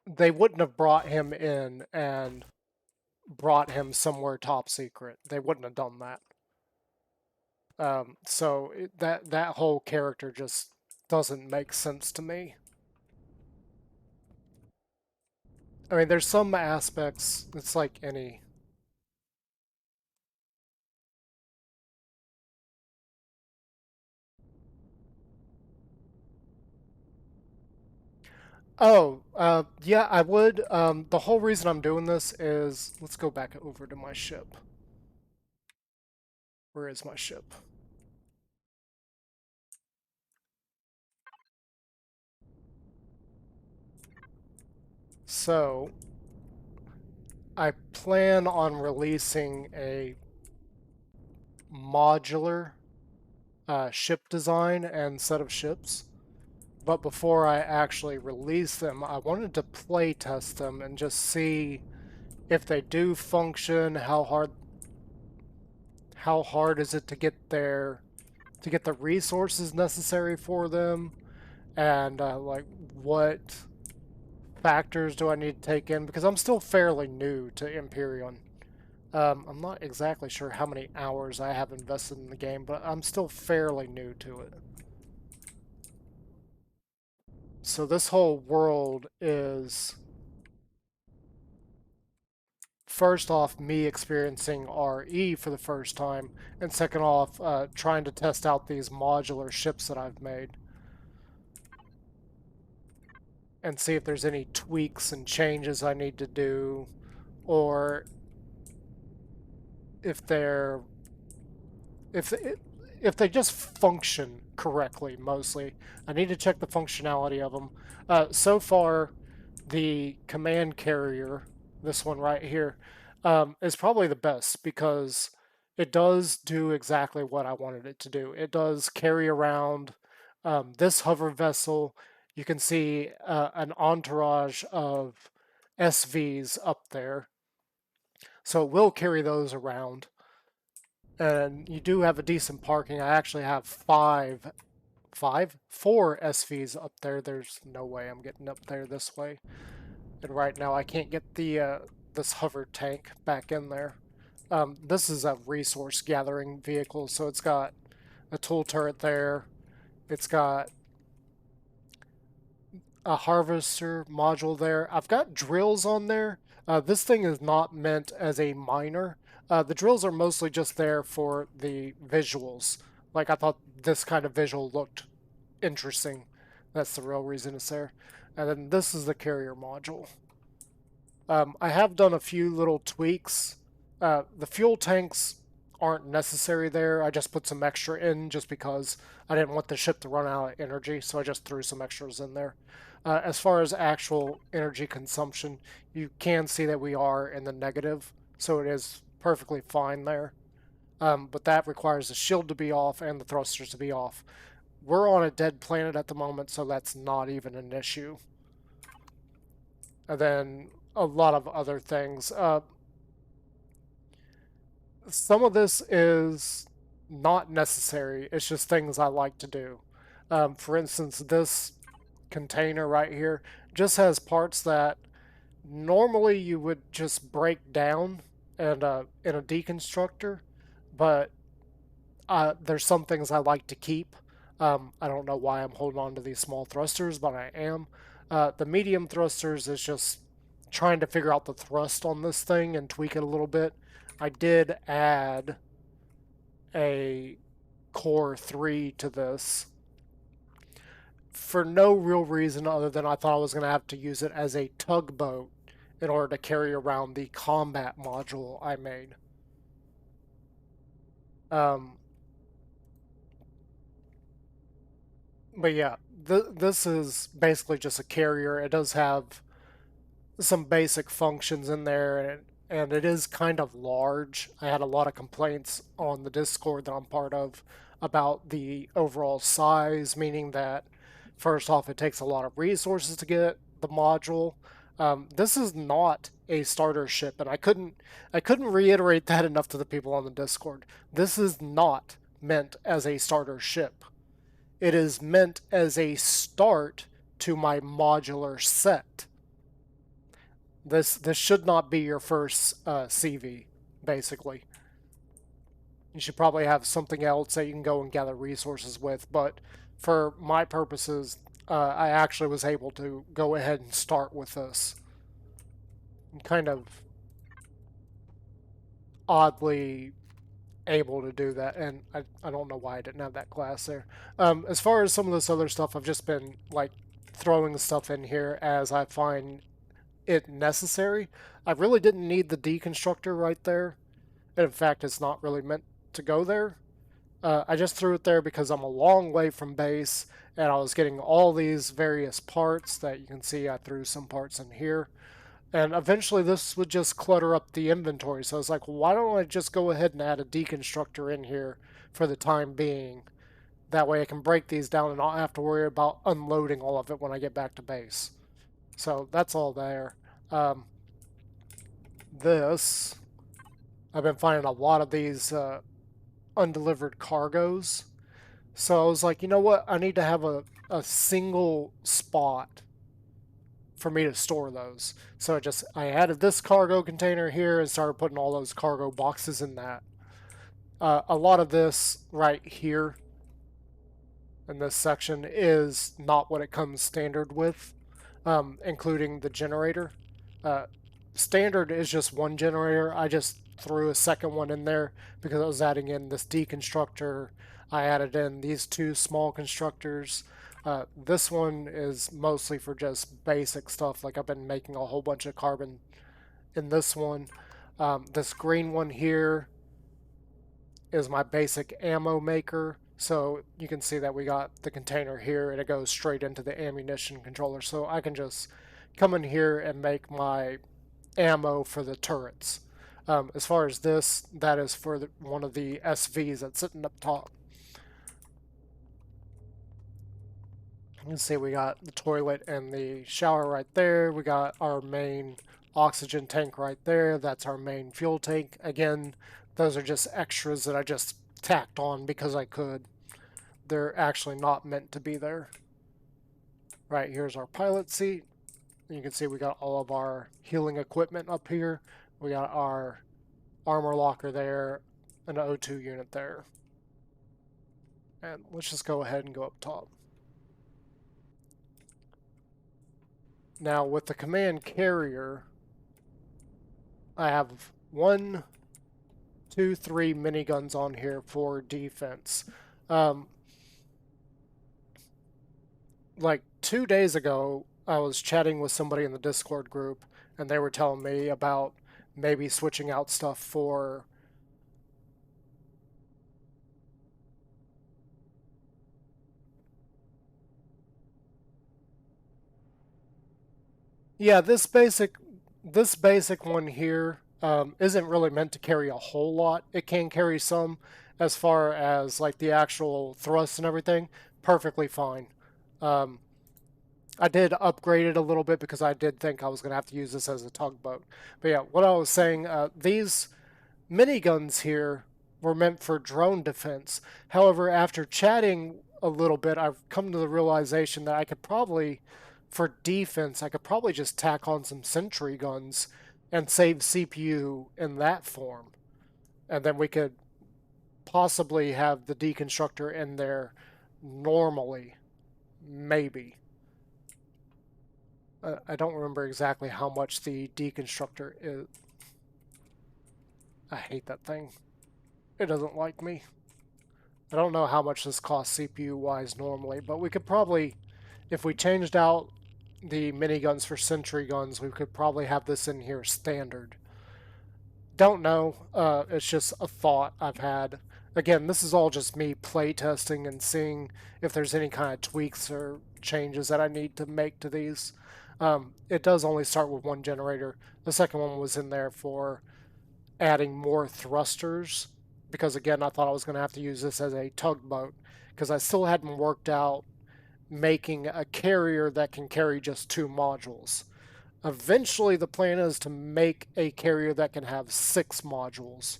They wouldn't have brought him in and brought him somewhere top secret. They wouldn't have done that. That whole character just doesn't make sense to me. I mean, there's some aspects. It's like any. Oh, yeah, I would. The whole reason I'm doing this is let's go back over to my ship. Where is my ship? So, I plan on releasing a modular ship design and set of ships. But before I actually release them, I wanted to play test them and just see if they do function, how hard is it to get the resources necessary for them, and like what factors do I need to take in, because I'm still fairly new to Empyrion. I'm not exactly sure how many hours I have invested in the game, but I'm still fairly new to it. So this whole world is, first off, me experiencing RE for the first time, and second off, trying to test out these modular ships that I've made and see if there's any tweaks and changes I need to do, or if they're if if they just function correctly. Mostly, I need to check the functionality of them. So far, the command carrier, this one right here, is probably the best because it does do exactly what I wanted it to do. It does carry around this hover vessel. You can see an entourage of SVs up there, so it will carry those around. And you do have a decent parking. I actually have four SVs up there. There's no way I'm getting up there this way. And right now I can't get the this hover tank back in there. This is a resource gathering vehicle, so it's got a tool turret there. It's got a harvester module there. I've got drills on there. This thing is not meant as a miner. The drills are mostly just there for the visuals. Like, I thought this kind of visual looked interesting. That's the real reason it's there. And then this is the carrier module. I have done a few little tweaks. The fuel tanks aren't necessary there. I just put some extra in just because I didn't want the ship to run out of energy, so I just threw some extras in there. As far as actual energy consumption, you can see that we are in the negative, so it is perfectly fine there. But that requires the shield to be off and the thrusters to be off. We're on a dead planet at the moment, so that's not even an issue. And then a lot of other things. Some of this is not necessary. It's just things I like to do. For instance, this container right here just has parts that normally you would just break down and in a deconstructor, but there's some things I like to keep. I don't know why I'm holding on to these small thrusters, but I am. The medium thrusters is just trying to figure out the thrust on this thing and tweak it a little bit. I did add a core 3 to this for no real reason other than I thought I was going to have to use it as a tugboat in order to carry around the combat module I made. But yeah, this is basically just a carrier. It does have some basic functions in there, and it is kind of large. I had a lot of complaints on the Discord that I'm part of about the overall size, meaning that first off, it takes a lot of resources to get the module. This is not a starter ship, and I couldn't reiterate that enough to the people on the Discord. This is not meant as a starter ship. It is meant as a start to my modular set. This should not be your first CV, basically. You should probably have something else that you can go and gather resources with, but for my purposes, I actually was able to go ahead and start with this. I'm kind of oddly able to do that, and I don't know why I didn't have that class there. As far as some of this other stuff, I've just been like throwing stuff in here as I find it necessary. I really didn't need the deconstructor right there. And in fact, it's not really meant to go there. I just threw it there because I'm a long way from base, and I was getting all these various parts that you can see. I threw some parts in here. And eventually this would just clutter up the inventory. So I was like, why don't I just go ahead and add a deconstructor in here for the time being? That way I can break these down and not have to worry about unloading all of it when I get back to base. So that's all there. this, I've been finding a lot of these undelivered cargoes. So I was like, you know what? I need to have a single spot for me to store those. So I added this cargo container here and started putting all those cargo boxes in that. A lot of this right here in this section is not what it comes standard with, including the generator. Uh, Standard is just one generator. I just threw a second one in there because I was adding in this deconstructor. I added in these two small constructors. This one is mostly for just basic stuff, like I've been making a whole bunch of carbon in this one. This green one here is my basic ammo maker. So you can see that we got the container here and it goes straight into the ammunition controller. So I can just come in here and make my ammo for the turrets. As far as this, that is for one of the SVs that's sitting up top. You can see we got the toilet and the shower right there. We got our main oxygen tank right there. That's our main fuel tank. Again, those are just extras that I just tacked on because I could. They're actually not meant to be there. Right, here's our pilot seat. You can see we got all of our healing equipment up here. We got our armor locker there, an O2 unit there. And let's just go ahead and go up top. Now with the command carrier, I have 1, 2, 3 miniguns on here for defense. Like 2 days ago, I was chatting with somebody in the Discord group, and they were telling me about maybe switching out stuff for... Yeah, this basic one here isn't really meant to carry a whole lot. It can carry some as far as like the actual thrust and everything. Perfectly fine. Um, I did upgrade it a little bit because I did think I was going to have to use this as a tugboat. But yeah, what I was saying, these miniguns here were meant for drone defense. However, after chatting a little bit, I've come to the realization that I could probably, for defense, I could probably just tack on some sentry guns and save CPU in that form. And then we could possibly have the deconstructor in there normally. Maybe. I don't remember exactly how much the deconstructor is. I hate that thing. It doesn't like me. I don't know how much this costs CPU-wise normally, but we could probably, if we changed out the miniguns for sentry guns, we could probably have this in here standard. Don't know. It's just a thought I've had. Again, this is all just me playtesting and seeing if there's any kind of tweaks or changes that I need to make to these. It does only start with one generator. The second one was in there for adding more thrusters because, again, I thought I was going to have to use this as a tugboat because I still hadn't worked out making a carrier that can carry just 2 modules. Eventually, the plan is to make a carrier that can have 6 modules.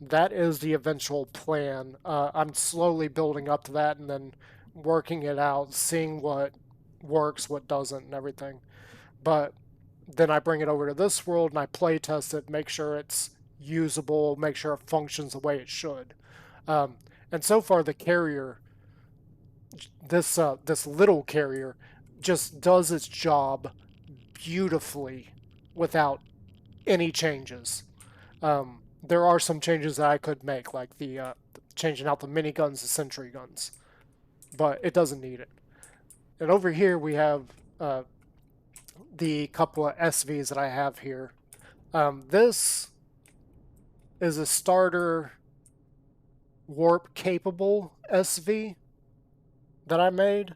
That is the eventual plan. I'm slowly building up to that and then working it out, seeing what works, what doesn't, and everything. But then I bring it over to this world and I play test it, make sure it's usable, make sure it functions the way it should. And so far, the carrier, this little carrier, just does its job beautifully without any changes. There are some changes that I could make, like the changing out the miniguns to sentry guns, but it doesn't need it. And over here we have the couple of SVs that I have here. This is a starter warp capable SV that I made.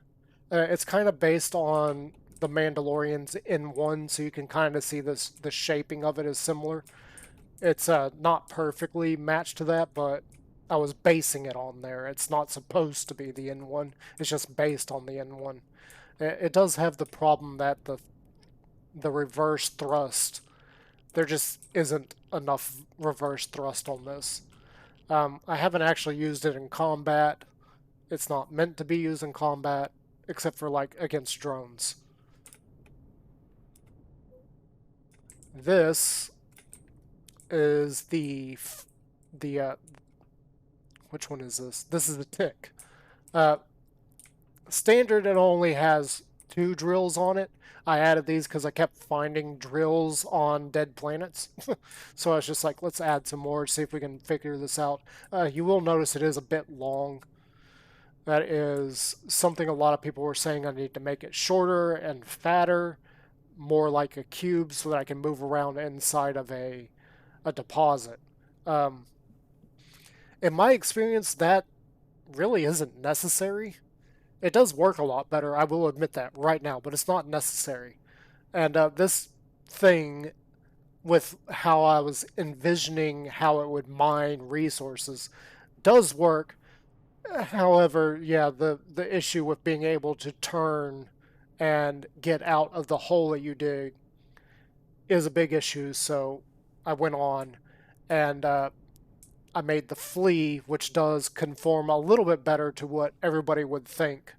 It's kind of based on the Mandalorian's in one, so you can kind of see this. The shaping of it is similar. It's not perfectly matched to that, but I was basing it on there. It's not supposed to be the N1. It's just based on the N1. It does have the problem that the reverse thrust There just isn't enough reverse thrust on this. I haven't actually used it in combat. It's not meant to be used in combat, except for like against drones. This is the which one is this? This is the tick. Uh, Standard, it only has 2 drills on it. I added these because I kept finding drills on dead planets. So I was just like, let's add some more, see if we can figure this out. You will notice it is a bit long. That is something a lot of people were saying I need to make it shorter and fatter, more like a cube so that I can move around inside of a deposit. Um, in my experience, that really isn't necessary. It does work a lot better, I will admit that right now, but it's not necessary. And this thing, with how I was envisioning how it would mine resources, does work. However, yeah, the issue with being able to turn and get out of the hole that you dig is a big issue. So I went on and I made the flea, which does conform a little bit better to what everybody would think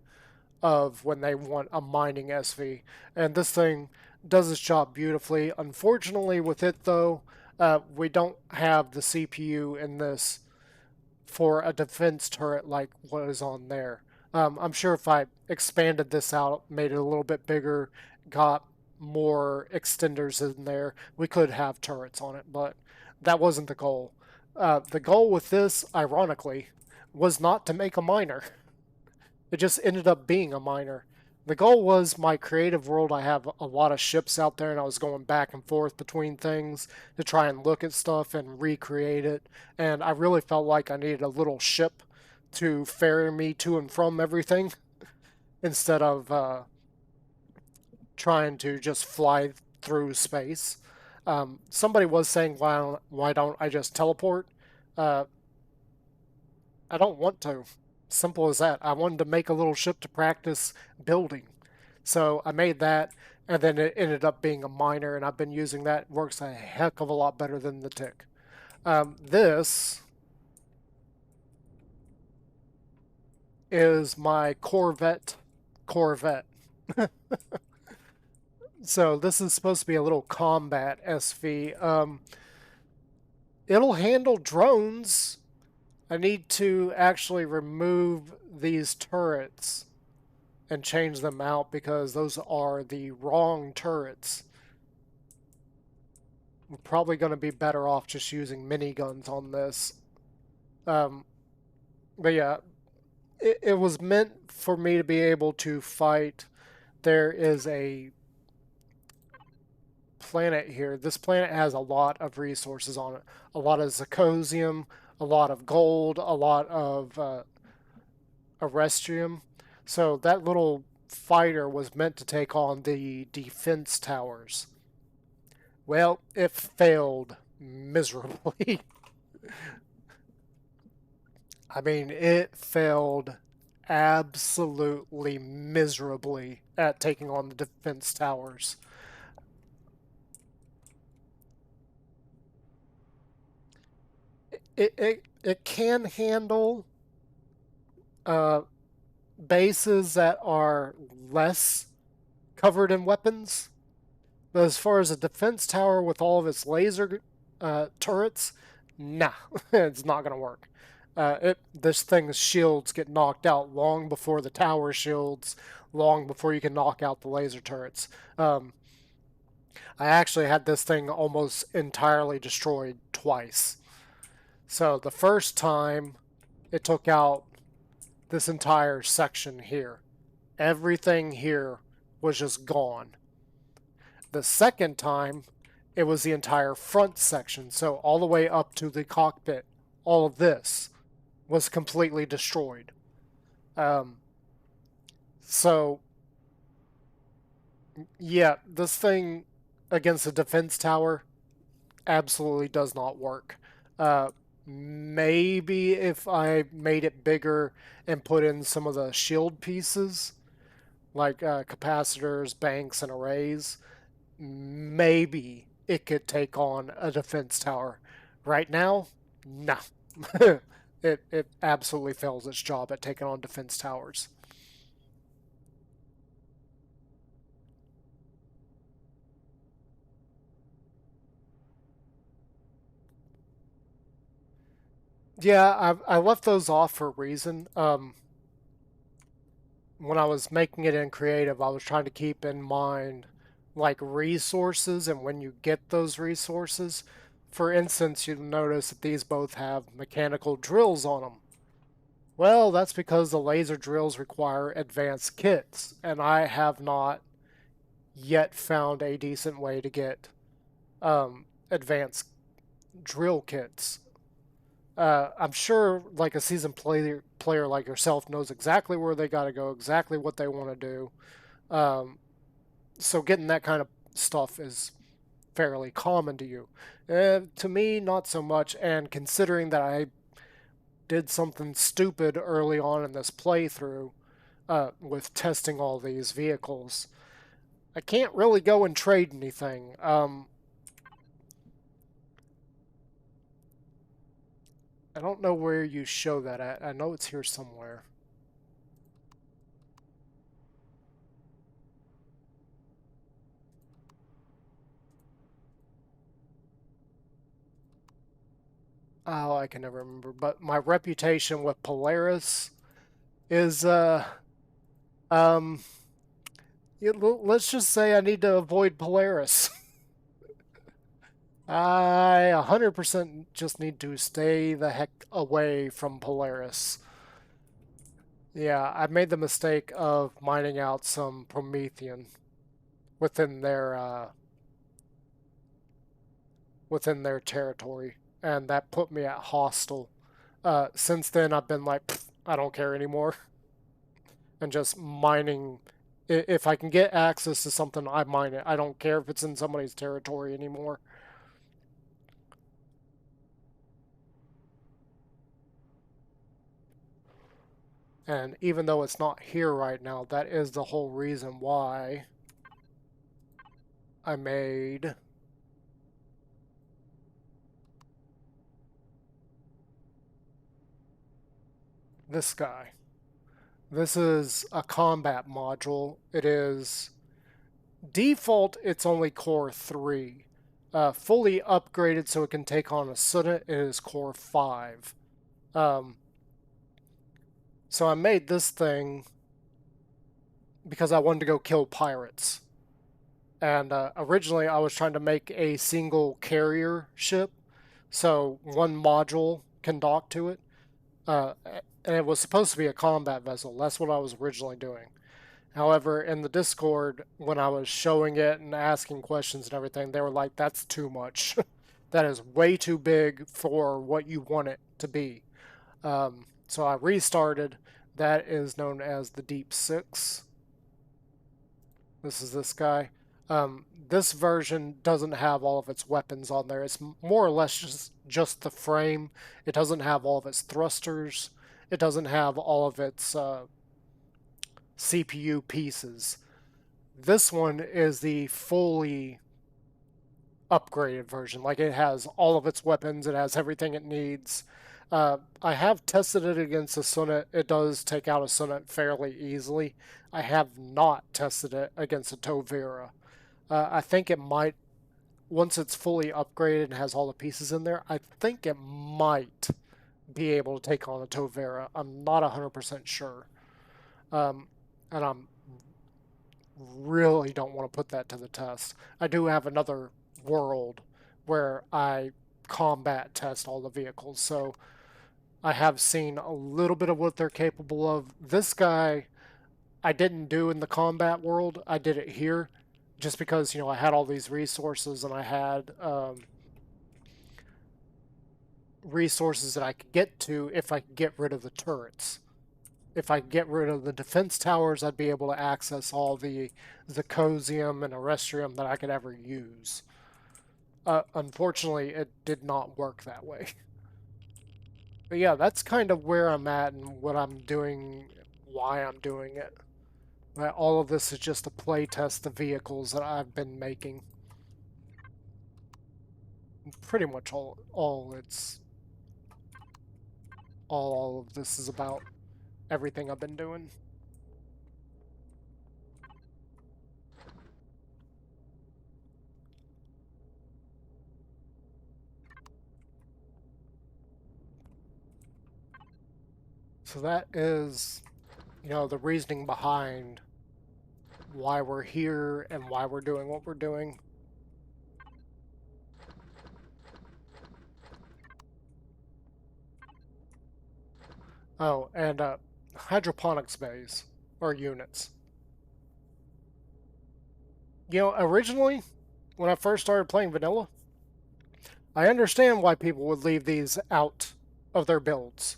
of when they want a mining SV. And this thing does its job beautifully. Unfortunately, with it though, we don't have the CPU in this for a defense turret like what is on there. I'm sure if I expanded this out, made it a little bit bigger, got more extenders in there, we could have turrets on it, but that wasn't the goal. The goal with this, ironically, was not to make a miner. It just ended up being a miner. The goal was my creative world. I have a lot of ships out there, and I was going back and forth between things to try and look at stuff and recreate it. And I really felt like I needed a little ship to ferry me to and from everything instead of trying to just fly through space. Somebody was saying, why don't I just teleport? Uh, I don't want to. Simple as that. I wanted to make a little ship to practice building. So I made that, and then it ended up being a miner, and I've been using that. It works a heck of a lot better than the tick. This is my Corvette. So this is supposed to be a little combat SV. It'll handle drones. I need to actually remove these turrets and change them out because those are the wrong turrets. We're probably going to be better off just using miniguns on this. But yeah, it was meant for me to be able to fight. There is a planet here. This planet has a lot of resources on it. A lot of zirconium, a lot of gold, a lot of Arestrium. So that little fighter was meant to take on the defense towers. Well, it failed miserably. I mean, it failed absolutely miserably at taking on the defense towers. It can handle uh, bases that are less covered in weapons. But as far as a defense tower with all of its laser turrets, nah, it's not going to work. This thing's shields get knocked out long before the tower shields, long before you can knock out the laser turrets. I actually had this thing almost entirely destroyed twice. So the first time, it took out this entire section here. Everything here was just gone. The second time, it was the entire front section, so all the way up to the cockpit. All of this was completely destroyed. So, yeah, this thing against a defense tower absolutely does not work. Maybe if I made it bigger and put in some of the shield pieces, like capacitors, banks, and arrays, maybe it could take on a defense tower. Right now, no. It absolutely fails its job at taking on defense towers. Yeah, I left those off for a reason. When I was making it in creative, I was trying to keep in mind like resources and when you get those resources. For instance, you'll notice that these both have mechanical drills on them. Well, that's because the laser drills require advanced kits, and I have not yet found a decent way to get advanced drill kits. I'm sure, like a seasoned player like yourself knows exactly where they got to go, exactly what they want to do. Um, so getting that kind of stuff is fairly common to you. To me, not so much. And considering that I did something stupid early on in this playthrough with testing all these vehicles, I can't really go and trade anything. I don't know where you show that at. I know it's here somewhere. Oh, I can never remember. But my reputation with Polaris is, um, let's just say I need to avoid Polaris. I 100% just need to stay the heck away from Polaris. Yeah, I made the mistake of mining out some Promethean within their territory, and that put me at hostile. Since then, I've been like, I don't care anymore, and just mining. If I can get access to something, I mine it. I don't care if it's in somebody's territory anymore. And even though it's not here right now, that is the whole reason why I made this guy. This is a combat module. It is default, it's only core 3. Fully upgraded so it can take on a Sudden, it is core 5. Um, so I made this thing because I wanted to go kill pirates. And originally I was trying to make a single carrier ship, so one module can dock to it. And it was supposed to be a combat vessel. That's what I was originally doing. However, in the Discord, when I was showing it and asking questions and everything, they were like, that's too much. That is way too big for what you want it to be. So I restarted. That is known as the Deep Six. This is this guy. This version doesn't have all of its weapons on there. It's more or less just the frame. It doesn't have all of its thrusters. It doesn't have all of its CPU pieces. This one is the fully upgraded version. Like it has all of its weapons, it has everything it needs. I have tested it against a Sonnet. It does take out a Sonnet fairly easily. I have not tested it against a Tovera. I think it might, once it's fully upgraded and has all the pieces in there, I think it might be able to take on a Tovera. I'm not 100% sure. And I'm really don't want to put that to the test. I do have another world where I combat test all the vehicles, so I have seen a little bit of what they're capable of. This guy, I didn't do in the combat world. I did it here, just because I had all these resources and I had resources that I could get to if I could get rid of the turrets. If I get rid of the defense towers, I'd be able to access all the Zirconium and Arestrium that I could ever use. Unfortunately, it did not work that way. But yeah, that's kind of where I'm at and what I'm doing, why I'm doing it. All of this is just to play test the vehicles that I've been making. pretty much all of this is about. Everything I've been doing. So that is, the reasoning behind why we're here and why we're doing what we're doing. Oh, and hydroponics bays, or units. Originally, when I first started playing vanilla, I understand why people would leave these out of their builds.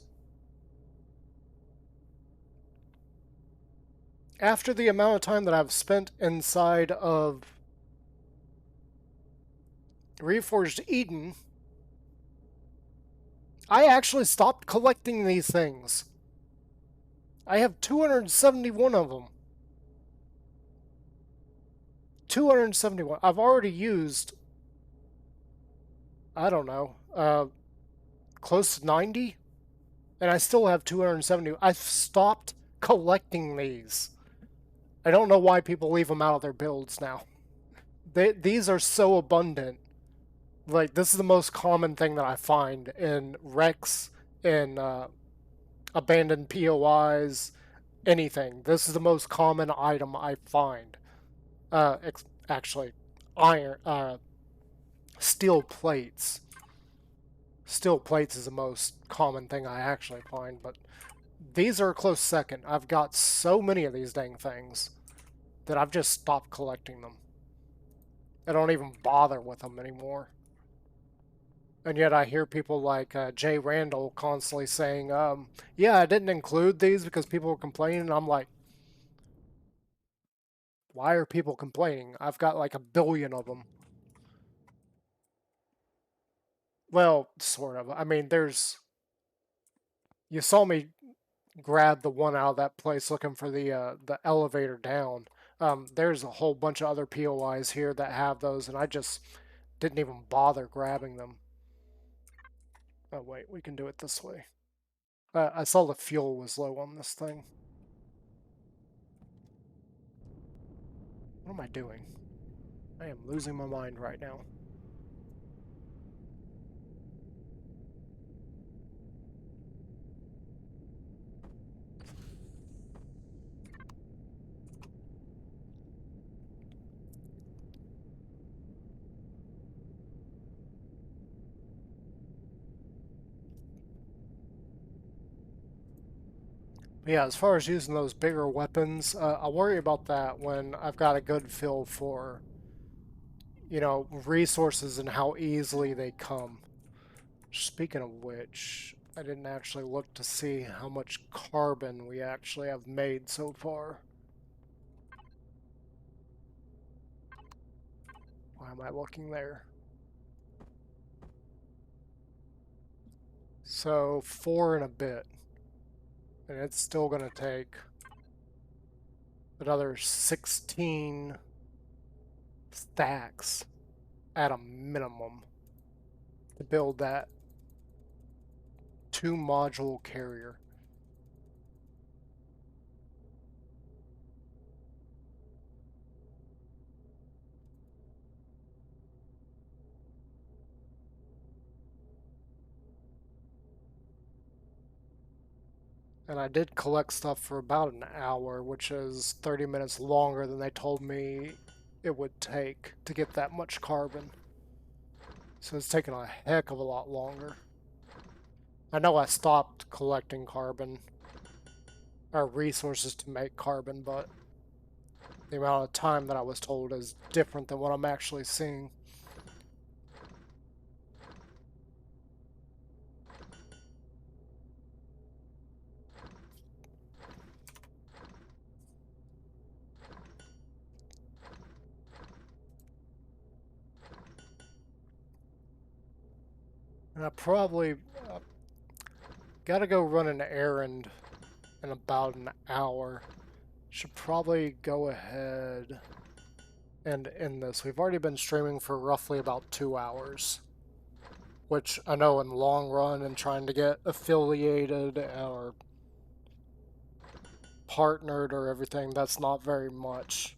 After the amount of time that I've spent inside of Reforged Eden, I actually stopped collecting these things. I have 271 of them. 271. I've already used, I don't know, close to 90, and I still have 270. I've stopped collecting these. I don't know why people leave them out of their builds now. These are so abundant. Like, this is the most common thing that I find in wrecks, in abandoned POIs, anything. This is the most common item I find. Actually, iron, steel plates. Steel plates is the most common thing I actually find, but these are a close second. I've got so many of these dang things that I've just stopped collecting them. I don't even bother with them anymore. And yet I hear people like Jay Randall constantly saying, yeah, I didn't include these because people were complaining. And I'm like, why are people complaining? I've got like 1 billion of them. Well, sort of. I mean, you saw me grab the one out of that place looking for the elevator down. There's a whole bunch of other POIs here that have those, and I just didn't even bother grabbing them. Oh, wait, we can do it this way. I saw the fuel was low on this thing. What am I doing? I am losing my mind right now. But yeah, as far as using those bigger weapons, I worry about that when I've got a good feel for, resources and how easily they come. Speaking of which, I didn't actually look to see how much carbon we actually have made so far. Why am I looking there? So, 4 and a bit. And it's still going to take another 16 stacks at a minimum to build that 2-module carrier. And I did collect stuff for about an hour, which is 30 minutes longer than they told me it would take to get that much carbon. So it's taken a heck of a lot longer. I know I stopped collecting carbon, or resources to make carbon, but the amount of time that I was told is different than what I'm actually seeing. And I probably gotta go run an errand in about an hour. Should probably go ahead and end this. We've already been streaming for roughly about 2 hours. which I know in the long run and trying to get affiliated or partnered or everything, that's not very much.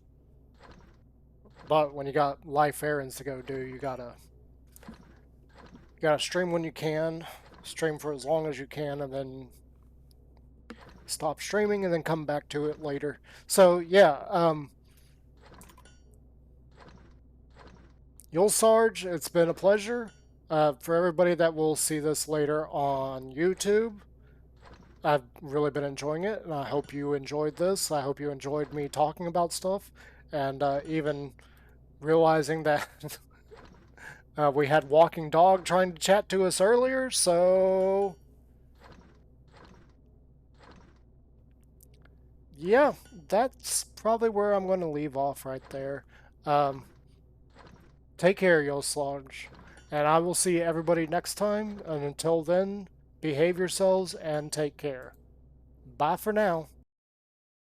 But when you got life errands to go do, you gotta stream when you can, stream for as long as you can, and then stop streaming and then come back to it later. So yeah, Yul Sarge, it's been a pleasure. For everybody that will see this later on YouTube, I've really been enjoying it, and I hope you enjoyed this. I hope you enjoyed me talking about stuff, and even realizing that we had Walking Dog trying to chat to us earlier, so yeah, that's probably where I'm going to leave off right there. Um, Take care, Yo Sludge, and I will see everybody next time, and until then, behave yourselves and take care. Bye for now.